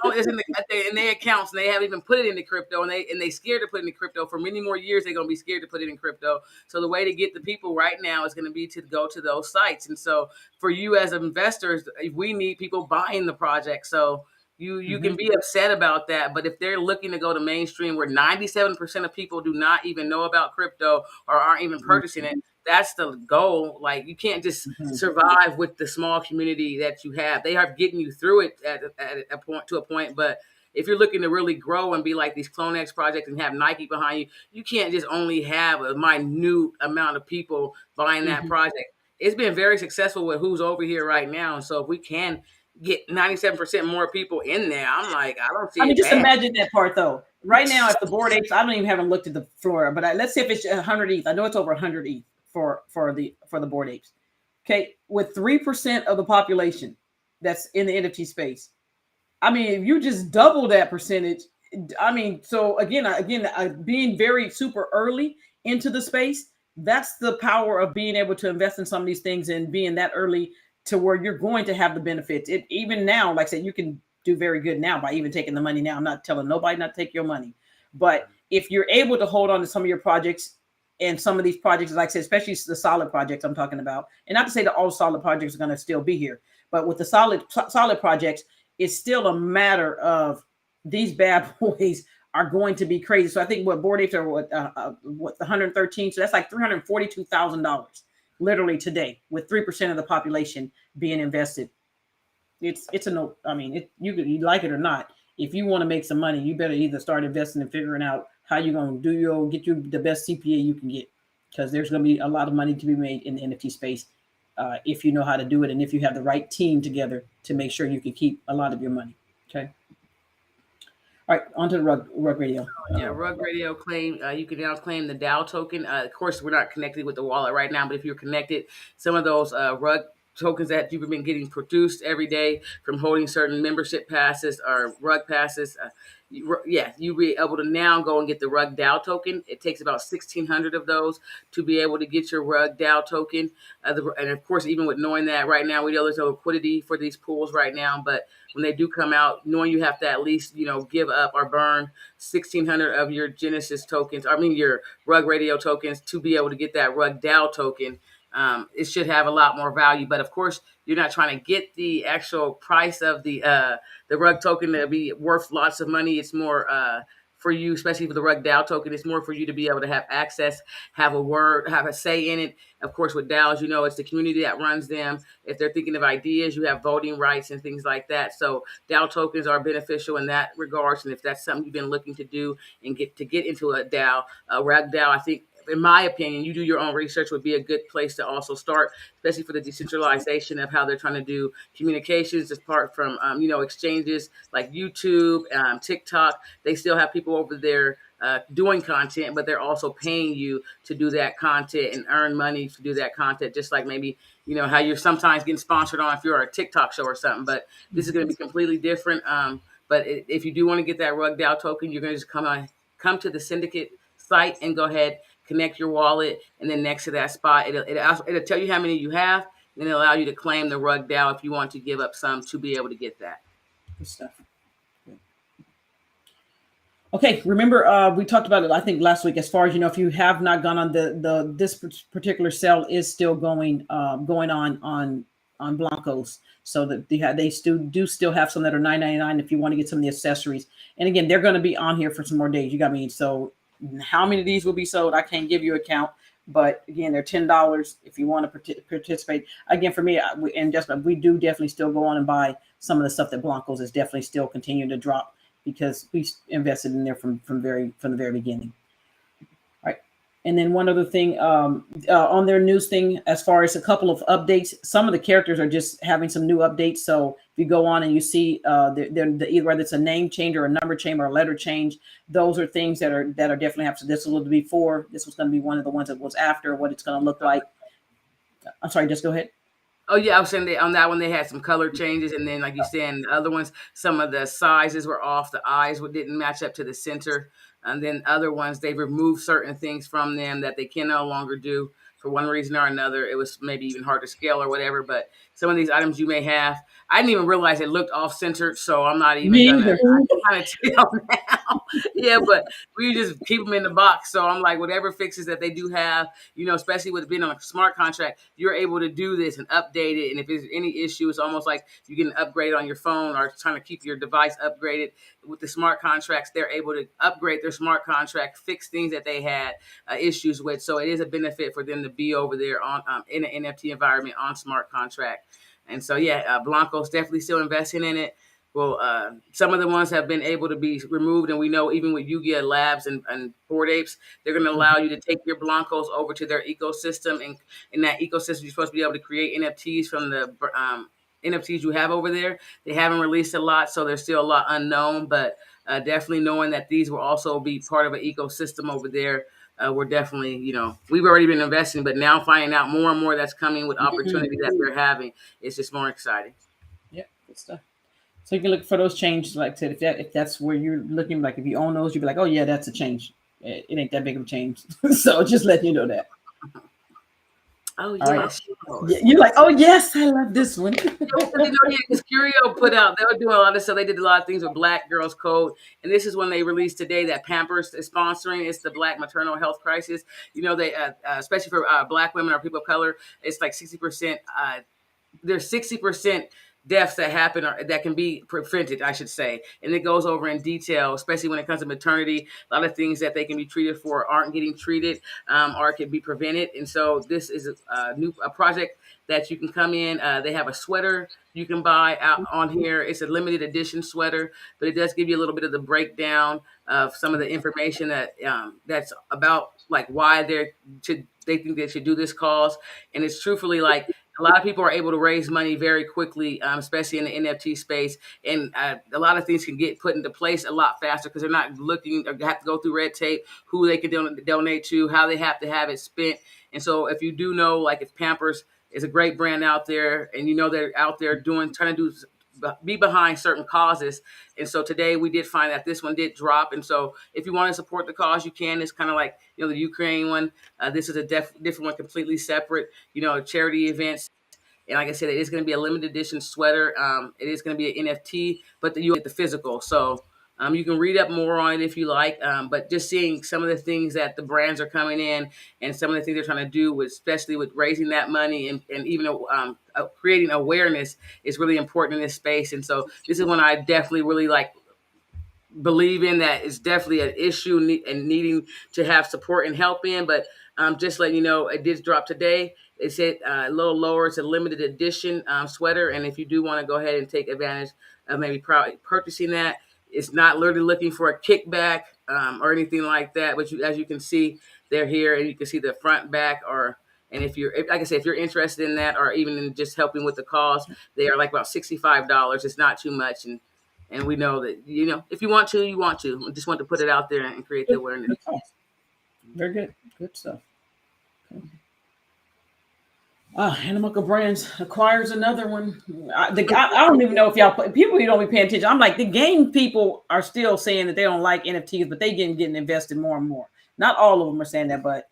Oh, it's in their accounts, and they haven't even put it into crypto, and they scared to put it into crypto for many more years. They're gonna be scared to put it in crypto. So the way to get the people right now is going to be to go to those sites. And so for you as investors, we need people buying the project. So you can be upset about that, but if they're looking to go to mainstream where 97% of people do not even know about crypto or aren't even purchasing it, that's the goal. Like you can't just survive with the small community that you have. They are getting you through it at a point to a point, but if you're looking to really grow and be like these CloneX projects and have Nike behind you, you can't just only have a minute amount of people buying that project. It's been very successful with who's over here right now. And so if we can get 97% more people in there, I'm like, I don't see I mean, it just bad. imagine that part though. Right now, if the Bored Apes, I don't even haven't looked at the floor, but let's say if it's 100 ETH, I know it's over 100 ETH for the Bored Apes. Okay, with 3% of the population that's in the NFT space, I mean, if you just double that percentage, I mean, so again, being very super early into the space, that's the power of being able to invest in some of these things and being that early to where you're going to have the benefits. It even now, like I said, you can do very good now by even taking the money now. I'm not telling nobody not to take your money, but if you're able to hold on to some of your projects and some of these projects, like I said, especially the solid projects I'm talking about, and not to say that all solid projects are going to still be here, but with the solid projects, it's still a matter of these bad boys are going to be crazy. So I think what Bored Apes are what 113. So that's like $342,000 literally today with 3% of the population being invested. It's a no. I mean, you like it or not. If you want to make some money, you better either start investing and figuring out how you're going to get you the best CPA you can get, because there's going to be a lot of money to be made in the NFT space if you know how to do it and if you have the right team together to make sure you can keep a lot of your money. Okay. All right, on to the rug radio. Yeah, Rug Radio claim you can now claim the DAO token. Of course, we're not connected with the wallet right now, but if you're connected, some of those Rug tokens that you've been getting produced every day from holding certain membership passes or Rug passes, you'll be able to now go and get the Rug DAO token. It takes about 1,600 of those to be able to get your Rug DAO token. And of course, even with knowing that right now, we know there's no liquidity for these pools right now, but when they do come out, knowing you have to at least, give up or burn 1,600 of your Genesis tokens, your Rug Radio tokens to be able to get that Rug DAO token. It should have a lot more value, but of course, you're not trying to get the actual price of the Rug token to be worth lots of money. It's more for you, especially for the Rug DAO token. It's more for you to be able to have access, have a word, have a say in it. Of course, with DAOs, it's the community that runs them. If they're thinking of ideas, you have voting rights and things like that. So DAO tokens are beneficial in that regards. And if that's something you've been looking to do and get into a DAO, Rug DAO, I think in my opinion, you do your own research would be a good place to also start, especially for the decentralization of how they're trying to do communications apart from, exchanges like YouTube, TikTok. They still have people over there doing content, but they're also paying you to do that content and earn money to do that content, just like maybe, how you're sometimes getting sponsored on if you're a TikTok show or something. But this is going to be completely different. But if you do want to get that rug DAO token, you're going to just come to the syndicate site and go ahead, connect your wallet, and then next to that spot, it'll tell you how many you have, and it'll allow you to claim the rug DAO if you want to give up some to be able to get that. Good stuff. Okay, remember we talked about it, I think, last week. As far as if you have not gone on this particular sale is still going on Blancos, so that they still have some that are $9.99 if you want to get some of the accessories. And again, they're going to be on here for some more days. You got me. So how many of these will be sold? I can't give you a count, but again, they're $10 if you want to participate. Again, for me, we do definitely still go on and buy some of the stuff that Blancos is definitely still continuing to drop, because we invested in there from the very beginning. All right. And then one other thing on their news thing, as far as a couple of updates, some of the characters are just having some new updates. So if you go on and you see either whether it's a name change or a number change or a letter change, those are things that are definitely happening. So this was before. This was going to be one of the ones that was after, what it's going to look like. I'm sorry, just go ahead. Oh yeah, I was saying on that one they had some color changes, and then like you said, in the other ones, some of the sizes were off. The eyes didn't match up to the center, and then other ones they removed certain things from them that they can no longer do for one reason or another. It was maybe even hard to scale or whatever. But some of these items you may have, I didn't even realize it looked off centered, so I'm not even Me gonna. either. I can kind of tell now. Yeah, but we just keep them in the box. So I'm like, whatever fixes that they do have, especially with being on a smart contract, you're able to do this and update it. And if there's any issue, it's almost like you get an upgrade on your phone or trying to keep your device upgraded. With the smart contracts, they're able to upgrade their smart contract, fix things that they had issues with. So it is a benefit for them to be over there on in an NFT environment on smart contract. And so, yeah, Blanco's definitely still investing in it. Well, some of the ones have been able to be removed, and we know even with Yugia Labs and Bored Apes, they're going to allow you to take your Blancos over to their ecosystem, and in that ecosystem, you're supposed to be able to create NFTs from the NFTs you have over there. They haven't released a lot, so there's still a lot unknown, but definitely knowing that these will also be part of an ecosystem over there. We're definitely, we've already been investing, but now finding out more and more that's coming with opportunity that they're having, it's just more exciting. Yeah, good stuff. So you can look for those changes. Like I said, if that's where you're looking, like if you own those, you'd be like, oh yeah, that's a change. It ain't that big of a change. So just letting you know that. Oh All right. yes, You're like, oh yes, I love this one. because Curio put out, they were doing a lot of stuff. They did a lot of things with Black Girls Code, and this is one they released today that Pampers is sponsoring. It's the Black Maternal Health Crisis. They especially for Black women or people of color, it's like 60%. There's 60% deaths that happen or that can be prevented, I should say. And it goes over in detail, especially when it comes to maternity. A lot of things that they can be treated for aren't getting treated or can be prevented. And so this is a project that you can come in. They have a sweater you can buy out on here. It's a limited edition sweater, but it does give you a little bit of the breakdown of some of the information that's about like why they think they should do this cause. And it's truthfully like a lot of people are able to raise money very quickly, especially in the NFT space. And a lot of things can get put into place a lot faster because they're not looking or have to go through red tape, who they can donate to, how they have to have it spent. And so if you do know, like if Pampers is a great brand out there and they're out there trying to be behind certain causes. And so today we did find that this one did drop. And so if you want to support the cause, you can. It's kind of like, the Ukraine one. This is a different one, completely separate, charity events. And like I said, it is going to be a limited edition sweater. It is going to be an NFT, but you get the physical. So you can read up more on it if you like. But just seeing some of the things that the brands are coming in and some of the things they're trying to do, especially with raising that money and even creating awareness is really important in this space. And so this is one I definitely really believe in, that it's definitely an issue and needing to have support and help in. But just letting you know, it did drop today. It said a little lower. It's a limited edition sweater. And if you do want to go ahead and take advantage of maybe purchasing that, it's not literally looking for a kickback or anything like that. But as you can see, they're here, and you can see the front, back, or and like I said, if you're interested in that, or even in just helping with the cause, they are like about $65. It's not too much, and we know that if you want to, you want to. We just want to put it out there and create the Good. awareness. Good call. Very good. Good stuff. Okay. Animal Brands acquires another one. I don't even know if people you don't be paying attention. I'm like the game people are still saying that they don't like NFTs, but they getting invested more and more. Not all of them are saying that, but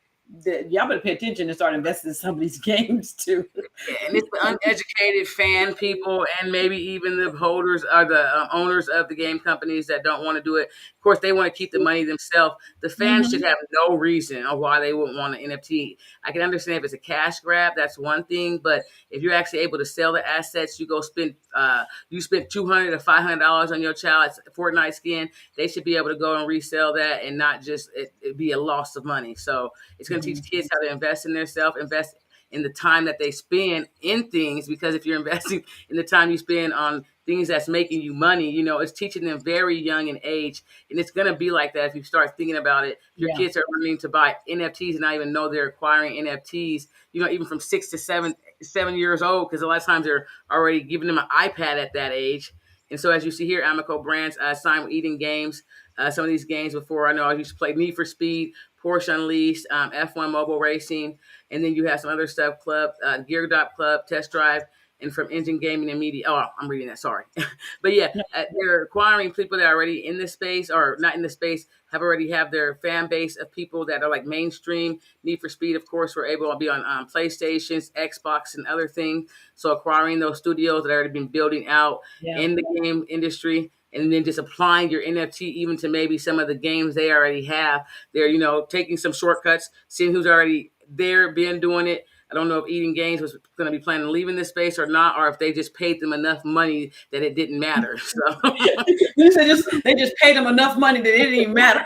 y'all better pay attention and start investing in some of these games too. Yeah, and it's the uneducated fan people, and maybe even the holders or the owners of the game companies that don't want to do it. Of course, they want to keep the money themselves. The fans should Mm-hmm. have no reason of why they wouldn't want an NFT. I can understand if it's a cash grab, that's one thing. But if you're actually able to sell the assets, you spent $200 to $500 on your child's Fortnite skin. They should be able to go and resell that and not just it be a loss of money. So it's going to teach kids how to invest in themselves, invest in the time that they spend in things, because if you're investing in the time you spend on things that's making you money, it's teaching them very young in age. And it's going to be like that if you start thinking about it. If your Yeah. kids are learning to buy NFTs and not even know they're acquiring NFTs, even from 6 to 7 years old, because a lot of times they're already giving them an iPad at that age. And so as you see here, Amico Brands signed with Eden Games. Some of these games before, I know I used to play Need for Speed, Porsche Unleashed, F1 Mobile Racing, and then you have some other stuff, Gear Dot Club, Test Drive, and from Engine Gaming and Media. Oh, I'm reading that, sorry. But yeah, they're acquiring people that are already in this space, or not in the space, have their fan base of people that are like mainstream. Need for Speed, of course, we're able to be on PlayStations, Xbox, and other things. So acquiring those studios that have already been building out Yeah. in the game industry, and then just applying your NFT even to maybe some of the games they already have. They're, taking some shortcuts, seeing who's already there, been doing it. I don't know if Eden Games was going to be planning on leaving this space or not, or if they just paid them enough money that it didn't matter. So, They just paid them enough money that it didn't even matter.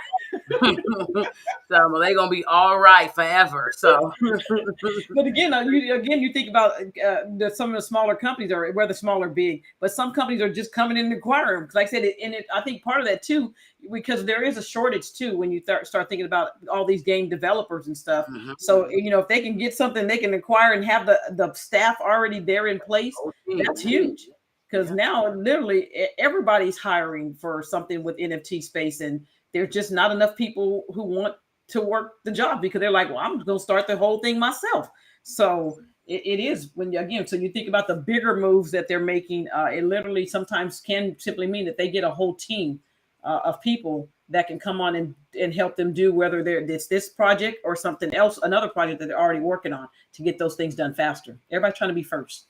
so they're gonna be all right forever. So, But again, you think about some of the smaller companies, or whether small or big, but some companies are just coming in and acquiring them. Like I said, I think part of that too, because there is a shortage too when you start thinking about all these game developers and stuff. So if they can get something they can acquire and have the staff already there in place, that's huge. Because now literally everybody's hiring for something with NFT space, and there's just not enough people who want to work the job, because they're like, well, I'm going to start the whole thing myself. So it is so you think about the bigger moves that they're making, it literally sometimes can simply mean that they get a whole team of people that can come on and help them do, whether it's this project or something else, another project that they're already working on, to get those things done faster. Everybody's trying to be first.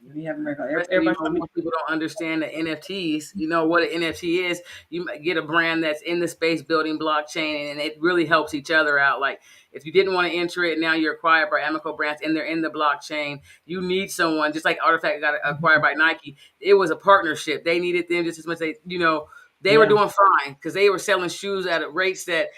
Most people don't understand the NFTs. You know what an NFT is. You might get a brand that's in the space building blockchain, and it really helps each other out. Like if you didn't want to enter it, now you're acquired by Amico Brands, and they're in the blockchain. You need someone, just like Artifact got acquired by Nike. It was a partnership. They needed them just as much. They were doing fine because they were selling shoes at rates that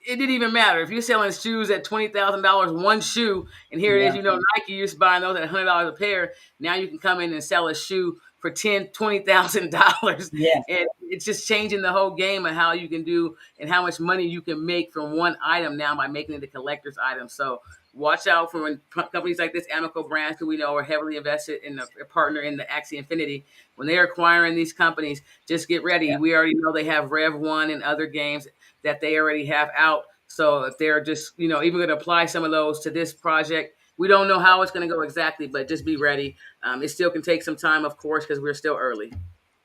it didn't even matter. If you're selling shoes at $20,000 one shoe, and here it is, Nike used to buying those at $100 a pair. Now you can come in and sell a shoe for $20,000, Yeah. and it's just changing the whole game of how you can do and how much money you can make from one item now by making it a collector's item. So watch out for when companies like this, Amico Brands, who we know are heavily invested in a partner in the Axie Infinity, when they're acquiring these companies, just get ready. We already know they have Rev 1 and other games that they already have out. So if they're just, even going to apply some of those to this project, we don't know how it's going to go exactly, but just be ready. It still can take some time, of course, because we're still early.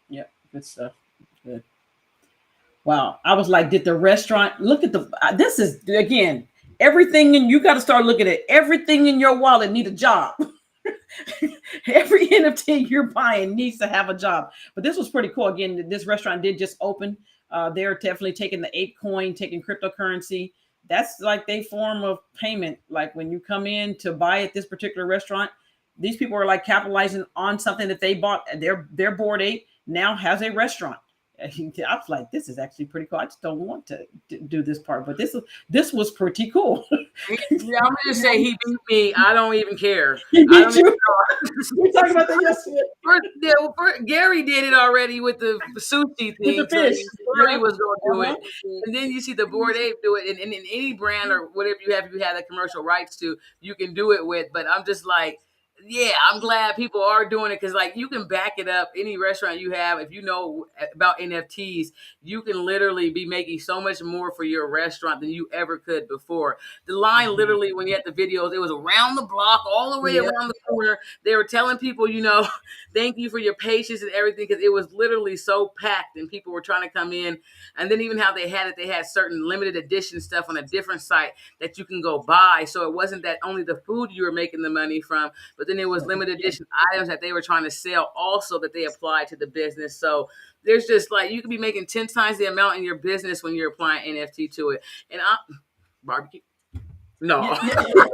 Yeah, good stuff. Good. Wow. I was like, did the restaurant look at this is, again, everything, and you got to start looking at everything in your wallet need a job. Every NFT you're buying needs to have a job. But this was pretty cool. Again, this restaurant did just open. They're definitely taking the ape coin, taking cryptocurrency. That's like their form of payment. Like when you come in to buy at this particular restaurant, these people are like capitalizing on something that they bought. Their Bored Ape now has a restaurant. I was like, this is actually pretty cool. I just don't want to do this part, but this was pretty cool. Yeah, I'm gonna just say he beat me. I don't even care. He I don't beat even you. know. We talked about that yesterday Gary did it already with the sushi with the thing, so fish. Gary Yeah. was going to do Uh-huh. it, and then you see the Board Ape do it, and any brand or whatever you have, if you have the commercial rights to, you can do it with. But I'm just like, yeah, I'm glad people are doing it because like you can back it up. Any restaurant you have, if you know about NFTs, you can literally be making so much more for your restaurant than you ever could before. The line Mhm. literally, when you had the videos, it was around the block, all the way Yep. around the corner. They were telling people, thank you for your patience and everything, because it was literally so packed and people were trying to come in. And then even how they had certain limited edition stuff on a different site that you can go buy. So it wasn't that only the food you were making the money from, but then it was limited Yeah. edition items that they were trying to sell also that they applied to the business. So there's just like you could be making 10 times the amount in your business when you're applying NFT to it. And I barbecue. Yeah. No. Yeah. Yeah.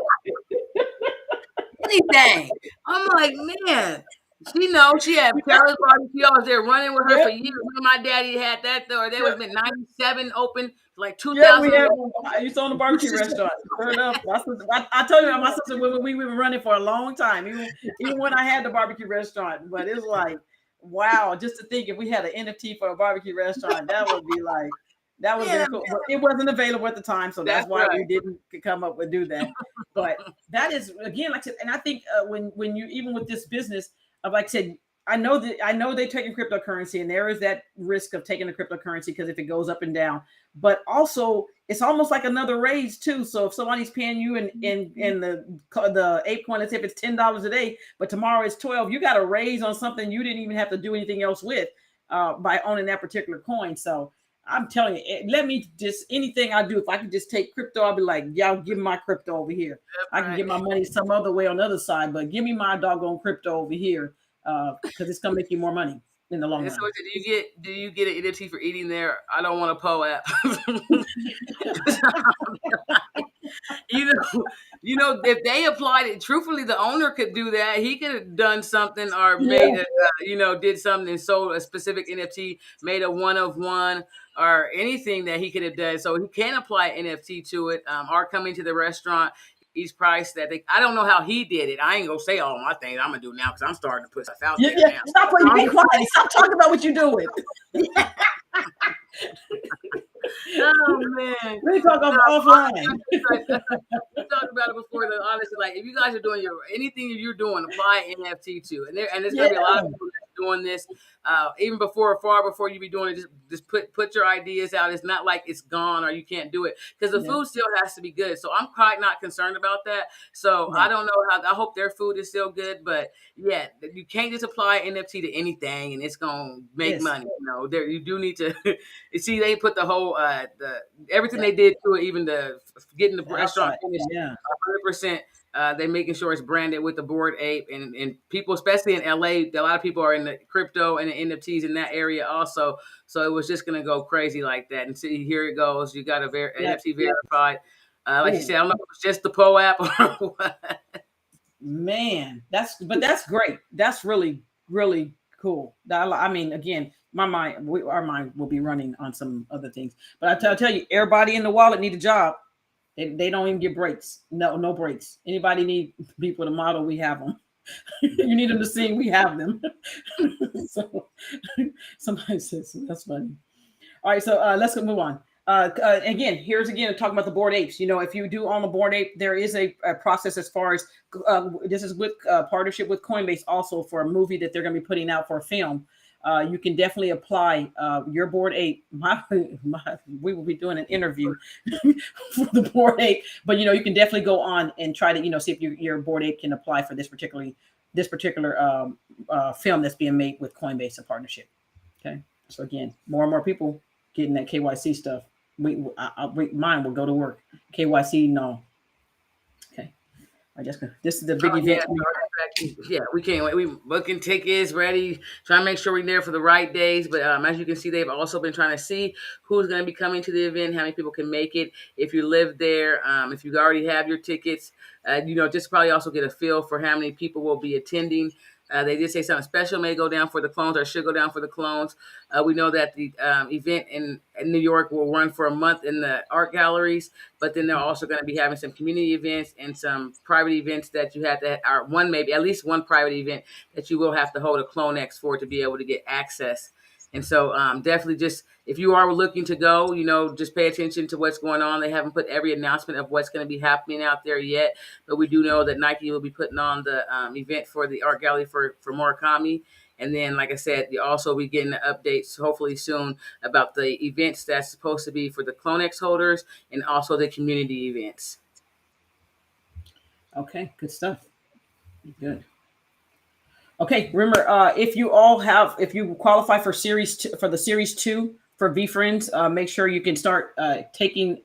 Anything. I'm like, man, she knows she had Carol's barbecue. I was there running with her for Yep. years. My daddy had that though. There was Yep. been 97 open, like Yeah, we 2001. had one. I used to own a barbecue restaurant. Sure enough, I told you, my sister, we were running for a long time, even when I had the barbecue restaurant. But it's like, wow, just to think if we had an NFT for a barbecue restaurant, that would be like, that would have Yeah, been cool. But it wasn't available at the time, so that's that's why we right. didn't come up with do that. But that is again, like I said, and I think when you even with this business of like I said, I know they're taking cryptocurrency, and there is that risk of taking the cryptocurrency because if it goes up and down, but also it's almost like another raise too. So if somebody's paying you in the 8 coin, let's say if it's $10 a day, but tomorrow it's 12, you got a raise on something you didn't even have to do anything else with by owning that particular coin. So I'm telling you, let me just anything I do, if I could just take crypto, I'll be like, y'all give me my crypto over here. I can Right. get my money some other way on the other side, but give me my doggone crypto over here because it's gonna make you more money in the long And so run. do you get an NFT for eating there? I don't want a PO app. you know, if they applied it, truthfully, the owner could do that. He could have done something or Yeah. made did something and sold a specific NFT, made a one of one or anything that he could have done. So he can apply NFT to it, or come into the restaurant. He's priced that I don't know how he did it. I ain't gonna say all my things I'm gonna do now because I'm starting to put stuff out Yeah, there yeah. now. Stop playing. Be quiet. Stop talking about what you're doing. Oh man. We talk No, offline. we talked about it before. That honestly, like if you guys are doing anything you're doing, apply NFT to, and there's gonna Yeah. be a lot of people that's doing this. Even far before you be doing it, just put your ideas out. It's not like it's gone or you can't do it because the Yeah. food still has to be good. So I'm quite not concerned about that. So I Right. don't know how. I hope their food is still good, but yeah, you can't just apply NFT to anything and it's gonna make Yes. money. There you do need to. You see, they put the whole everything Yeah. they did to it, even the getting the restaurant Outside. finished Yeah. 100%. They making sure it's branded with the Board Ape and people, especially in LA, a lot of people are in the crypto and the NFTs in that area also. So it was just gonna go crazy like that. And see, here it goes. You got a Yeah. NFT verified. Like you said, I Oh don't know if it's just the PO app or what. man, that's great. That's really cool. I mean, again, our mind will be running on some other things. But I tell you, everybody in the wallet need a job. They don't even get breaks. No breaks. Anybody need people to model? We have them. You need them to sing? We have them. So somebody says so that's funny. All right, so let's move on. Again, here's again talking about the board apes. If you do own a board ape, there is a process as far as this is with partnership with Coinbase also for a movie that they're going to be putting out for a film. You can definitely apply your board ape. We will be doing an interview for the board ape, but you can definitely go on and try to see if your board ape can apply for this particular film that's being made with Coinbase in partnership. Okay, so again, more and more people getting that KYC stuff. Mine will go to work. KYC, no. Okay, I just this is the big Oh yeah, event. yeah, we can't wait. We booking tickets, ready, trying to make sure we're there for the right days. But as you can see, they've also been trying to see who's going to be coming to the event, how many people can make it. If you live there, if you already have your tickets, just probably also get a feel for how many people will be attending. They did say something special may go down for the clones or should go down for the clones. We know that the event in New York will run for a month in the art galleries, but then they're also going to be having some community events and some private events that you have to, or one maybe at least one private event that you will have to hold a CloneX for to be able to get access. And so definitely just if you are looking to go, just pay attention to what's going on. They haven't put every announcement of what's going to be happening out there yet, but we do know that Nike will be putting on the event for the art gallery for Murakami. And then, like I said, you also be getting the updates hopefully soon about the events that's supposed to be for the CloneX holders and also the community events. Okay, good stuff. Good. Okay, remember, if you qualify for for the series 2 for Vee Friends, make sure you can start taking.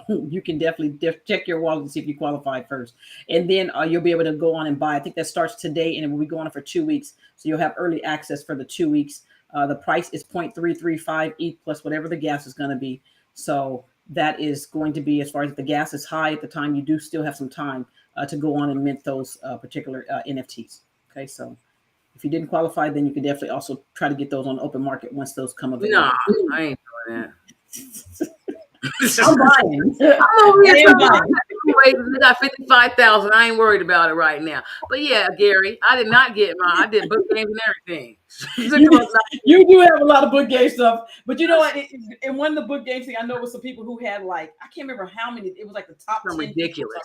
You can definitely check your wallet and see if you qualify first, and then you'll be able to go on and buy. I think that starts today, and it will be going on for 2 weeks. So you'll have early access for the 2 weeks. The price is 0.335 each plus whatever the gas is going to be. So that is going to be, as far as the gas is high at the time, you do still have some time to go on and mint those particular NFTs. Okay, so if you didn't qualify, then you can definitely also try to get those on the open market once those come Nah, available. I ain't doing that. I'm buying. I'm over I here am talking buying. about we got 55,000. I ain't worried about it right now. But yeah, Gary, I did not get mine. I did book games and everything. You, you do have a lot of book game stuff, but you know what? In one of the book games thing, I know it was some people who had like I can't remember how many. It was like the top Some 10 people or ridiculous.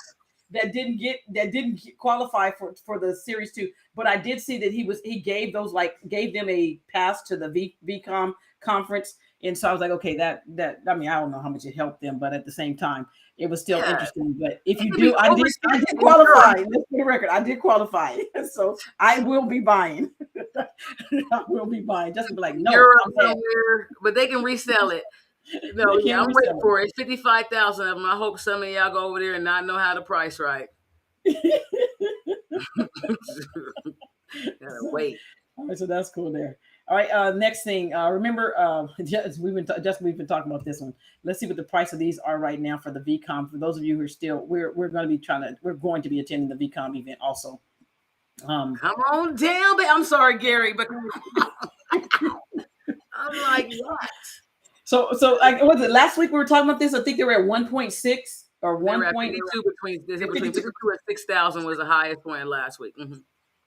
something that didn't qualify for the series 2. But I did see that he gave them a pass to the VCom conference, and so I was like, okay, that I mean I don't know how much it helped them, but at the same time it was still Yeah, interesting. But if it you could be do, I did overseas and qualify. Europe. Let's for the record, I did qualify, so I will be buying. I will be buying. Just to be like, no, Europe I'm bad. somewhere, but they can resell it. No, They yeah, can't I'm waiting resell for it. It's 55,000 of them. I hope some of y'all go over there and not know how to price right. it. Gotta So, wait. all right, so that's cool there. All right, next thing. Remember, just we've been talking about this one. Let's see what the price of these are right now for the VCom. For those of you who are still, we're going to be we're going to be attending the VCom event also. Um, Come on down, but I'm sorry, Gary, but I'm like, what? so like, was it last week we were talking about this? I think they were at 1.6 or They were one at point. 52 between they said between 52. 52 and 6,000 was the highest point last week.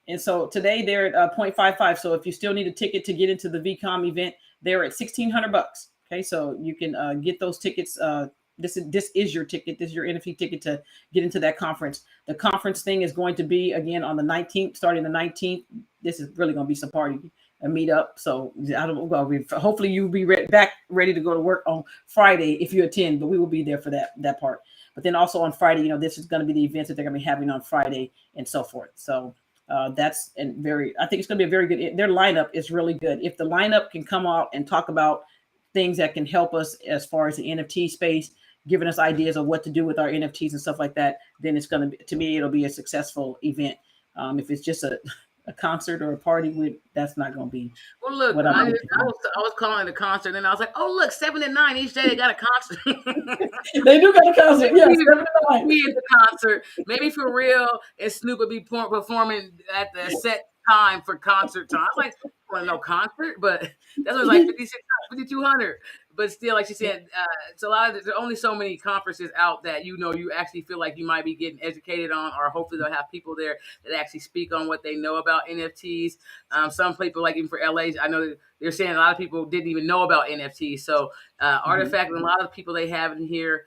And so today they're at 0.55. So if you still need a ticket to get into the VCom event, they're at $1,600. Okay, so you can get those tickets. This is your ticket. This is your NFT ticket to get into that conference. The conference thing is going to be again on the 19th, starting the 19th. This is really going to be some party, a meetup. So I don't know. Hopefully you'll be back ready to go to work on Friday if you attend. But we will be there for that part. But then also on Friday, this is going to be the events that they're going to be having on Friday and so forth. So that's and very. I think it's going to be a very good. Their lineup is really good. If the lineup can come out and talk about things that can help us as far as the NFT space, giving us ideas of what to do with our NFTs and stuff like that, then it's going to be, to me, it'll be a successful event. If it's just a concert or a party, that's not going to be Well, look, what I'm looking for. I was calling it a concert, and I was like, oh, look, 7 to 9 each day they got a concert. They do got a concert, yes. Be at the concert, maybe for real, and Snoop would be performing at the set time for concert time. I was like, want to know concert, but that's was like 5,200. But still, like she said, it's a lot of there's only so many conferences out that you actually feel like you might be getting educated on, or hopefully they'll have people there that actually speak on what they know about NFTs. Some people, like even for LA, I know that they're saying a lot of people didn't even know about NFTs. So Artifact and a lot of the people they have in here,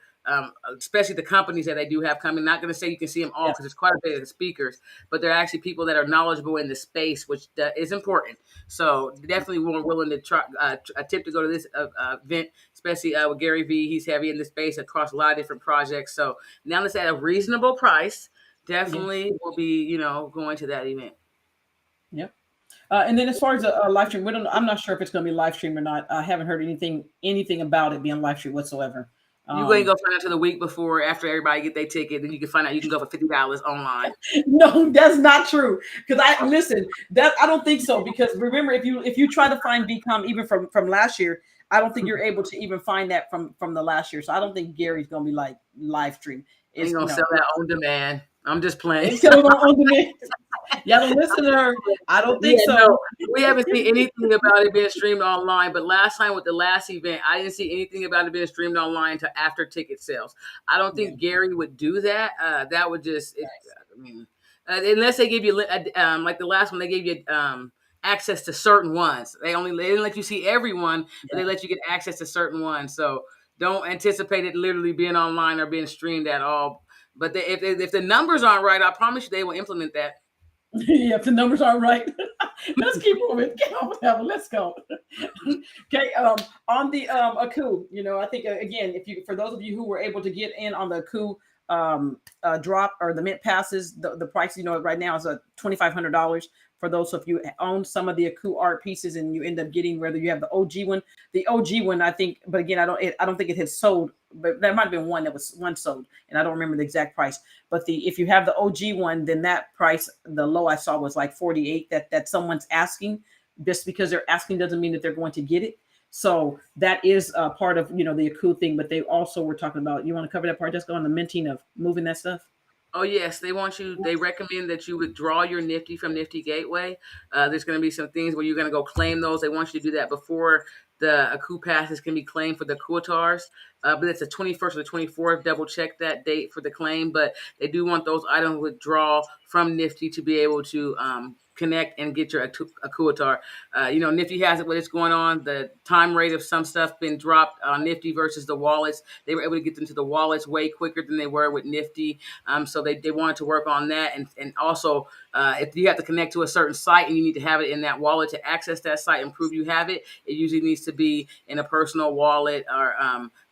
especially the companies that they do have coming. Not going to say you can see them all Yeah. because there's quite a bit of speakers, but they're actually people that are knowledgeable in the space, which is important. So definitely we're willing to try a tip to go to this event, especially with Gary Vee. He's heavy in the space across a lot of different projects. So now that's at a reasonable price. Yeah. Definitely will be going to that event. Yep. And then as far as a live stream, I'm not sure if it's going to be live stream or not. I haven't heard anything about it being live stream whatsoever. You go and go find out to the week before, after everybody get their ticket, then you can find out you can go for $50 online. No, that's not true. Because I listen, that I don't think so. Because remember, if you try to find VCom even from last year, I don't think you're able to even find that from the last year. So I don't think Gary's going to be like live stream. And It's you're gonna sell that on demand. I'm just playing. It's coming on demand. Y'all don't listen to her. I don't think Yeah, no, so. we haven't seen anything about it being streamed online. But last time with the last event, I didn't see anything about it being streamed online until after ticket sales. I don't Yeah. think Gary would do that. That would just, I mean, unless they give you like the last one, they gave you access to certain ones. They didn't let you see everyone, but they let you get access to certain ones. So don't anticipate it literally being online or being streamed at all. But if the numbers aren't right, I promise you they will implement that. Yeah, if the numbers aren't right. Let's keep moving. Get on with that one. Let's go. Okay. On the Aku, I think again, if you for those of you who were able to get in on the Aku drop or the mint passes, the price right now is $2,500 for those. So if you own some of the Aku art pieces and you end up getting whether you have the OG one, I think, but again, I don't think it has sold, but there might have been one that was one sold, and I don't remember the exact price. But if you have the OG one, then that price, the low I saw was like 48. That someone's asking. Just because they're asking doesn't mean that they're going to get it. So that is part of the Aku thing. But they also were talking about. You want to cover that part? Just go on the minting of moving that stuff. Oh yes, they recommend that you withdraw your Nifty from Nifty Gateway. There's going to be some things where you're going to go claim those. They want you to do that before the Aku passes can be claimed for the Kuatars. But it's the 21st or the 24th. Double check that date for the claim. But they do want those items withdraw from Nifty to be able to connect and get your Akuatar. Nifty has it what it's going on. The time rate of some stuff been dropped on Nifty versus the wallets. They were able to get into the wallets way quicker than they were with Nifty. So they wanted to work on that. And also, if you have to connect to a certain site and you need to have it in that wallet to access that site and prove you have it, it usually needs to be in a personal wallet or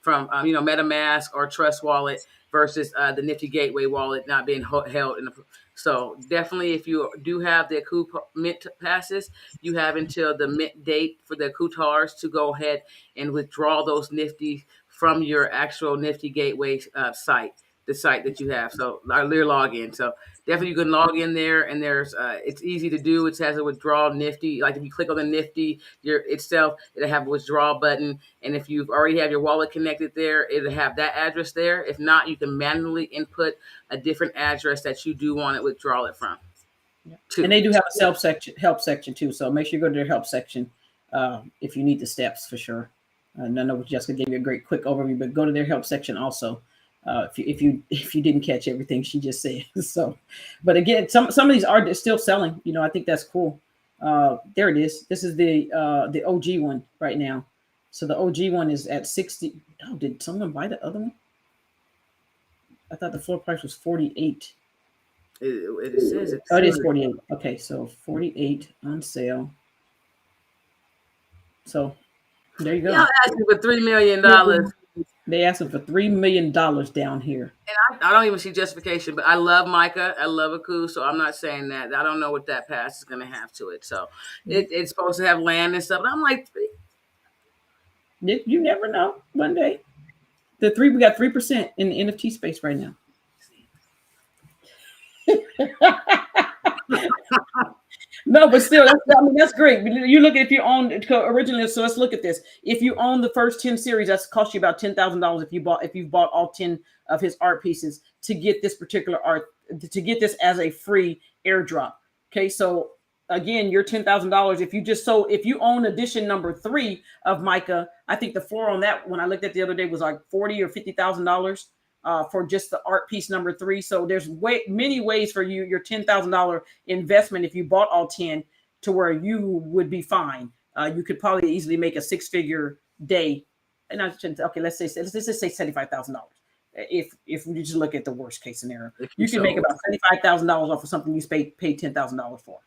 from MetaMask or Trust Wallet versus the Nifty Gateway wallet not being held in the. So definitely, if you do have the Aku mint passes, you have until the mint date for the Akutars to go ahead and withdraw those Nifty from your actual Nifty Gateway site, the site that you have. So their login. So definitely you can log in there, and there's it's easy to do. It has a withdrawal Nifty. Like if you click on the Nifty itself, it'll have a withdrawal button. And if you've already have your wallet connected there, it'll have that address there. If not, you can manually input a different address that you do want to withdraw it from. Yeah. And Too. they do have a help section too. So make sure you go to their help section if you need the steps for sure. And I know Jessica gave you a great quick overview, but go to their help section also. If you didn't catch everything she just said. So, but again, some of these are still selling. I think that's cool. There it is. This is the OG one right now. So the OG one is at 60. Oh, did someone buy the other one? I thought the floor price was 48. It says Oh, it is it's 48. Okay, so 48 on sale. So there you go. y'all asking for $3 million. They asking for $3 million down here. I don't even see justification, but I love Micah. I love Aku, so I'm not saying that. I don't know what that pass is going to have to it. So it's supposed to have land and stuff. But I'm like, You never know. One day, we got 3% in the NFT space right now. No, but still, that's great. You look if you own originally. So let's look at this. If you own the first 10 series, that's cost you about $10,000 if you've bought all 10 of his art pieces to get this particular art to get this as a free airdrop. Okay, so again, your $10,000. If you own edition number 3 of Micah, I think the floor on that when I looked at the other day was like $40,000 or $50,000. For just the art piece number 3. So there's many ways for your $10,000 investment if you bought all 10 to where you would be fine. You could probably easily make a 6-figure day. And let's just say $75,000. If we just look at the worst case scenario, you can make about $75,000 off of something you paid $10,000 for.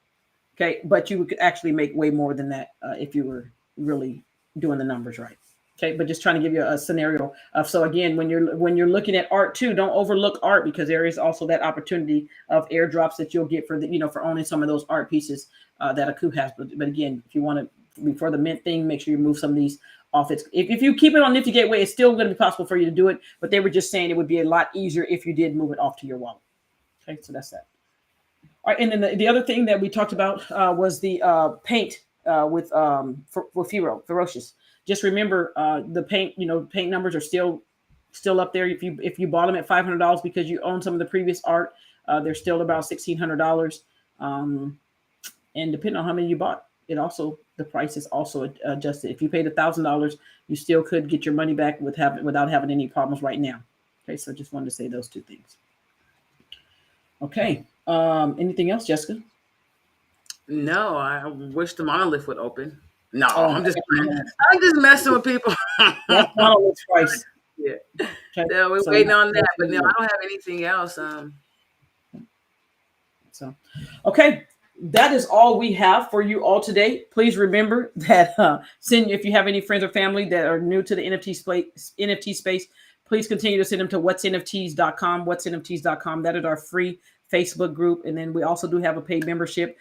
Okay, but you could actually make way more than that if you were really doing the numbers right. Okay, but just trying to give you a scenario of so again, when you're looking at art too, don't overlook art because there is also that opportunity of airdrops that you'll get for owning some of those art pieces that Aku has. But again, if you want to before the mint thing, make sure you move some of these off. If you keep it on Nifty Gateway, it's still going to be possible for you to do it. But they were just saying it would be a lot easier if you did move it off to your wallet. Okay, so that's that. All right, and then the other thing that we talked about was the paint with Ferocious. Just remember the paint. Paint numbers are still up there. If you bought them at $500 because you own some of the previous art, They're still about $1,600. And depending on how many you bought, it also the price is also adjusted. If you paid $1,000, you still could get your money back without having any problems right now. Okay, so just wanted to say those two things. Okay. Anything else, Jessica? No, I wish the monolith would open. No, Oh, I'm just I'm just messing with people. that's monolith price. Yeah. Okay, So we're so waiting on that. But no, I don't have anything else. So, okay, that is all we have for you all today. Please remember that send if you have any friends or family that are new to the NFT space, please continue to send them to whatsnfts.com, whatsnfts.com. That is our free Facebook group, and then we also do have a paid membership.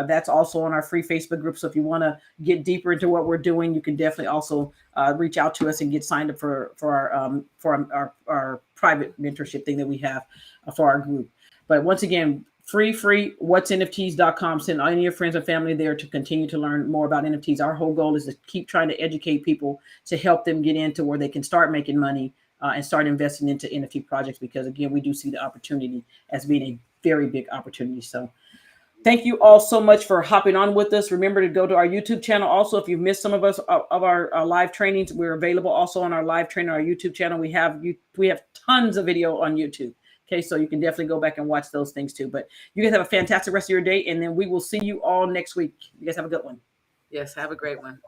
That's also on our free Facebook group. So if you want to get deeper into what we're doing, you can definitely also reach out to us and get signed up for our private mentorship thing that we have for our group. But once again, free whatsnfts.com. Send any of your friends and family there to continue to learn more about NFTs. Our whole goal is to keep trying to educate people to help them get into where they can start making money and start investing into NFT projects, because again, we do see the opportunity as being a very big opportunity. So thank you all so much for hopping on with us. Remember to go to our YouTube channel. Also, if you've missed some of us of our live trainings, we're available also on our live training, our YouTube channel. We have tons of video on YouTube. Okay, so you can definitely go back and watch those things too. But you guys have a fantastic rest of your day, and then we will see you all next week. You guys have a good one. Yes, have a great one.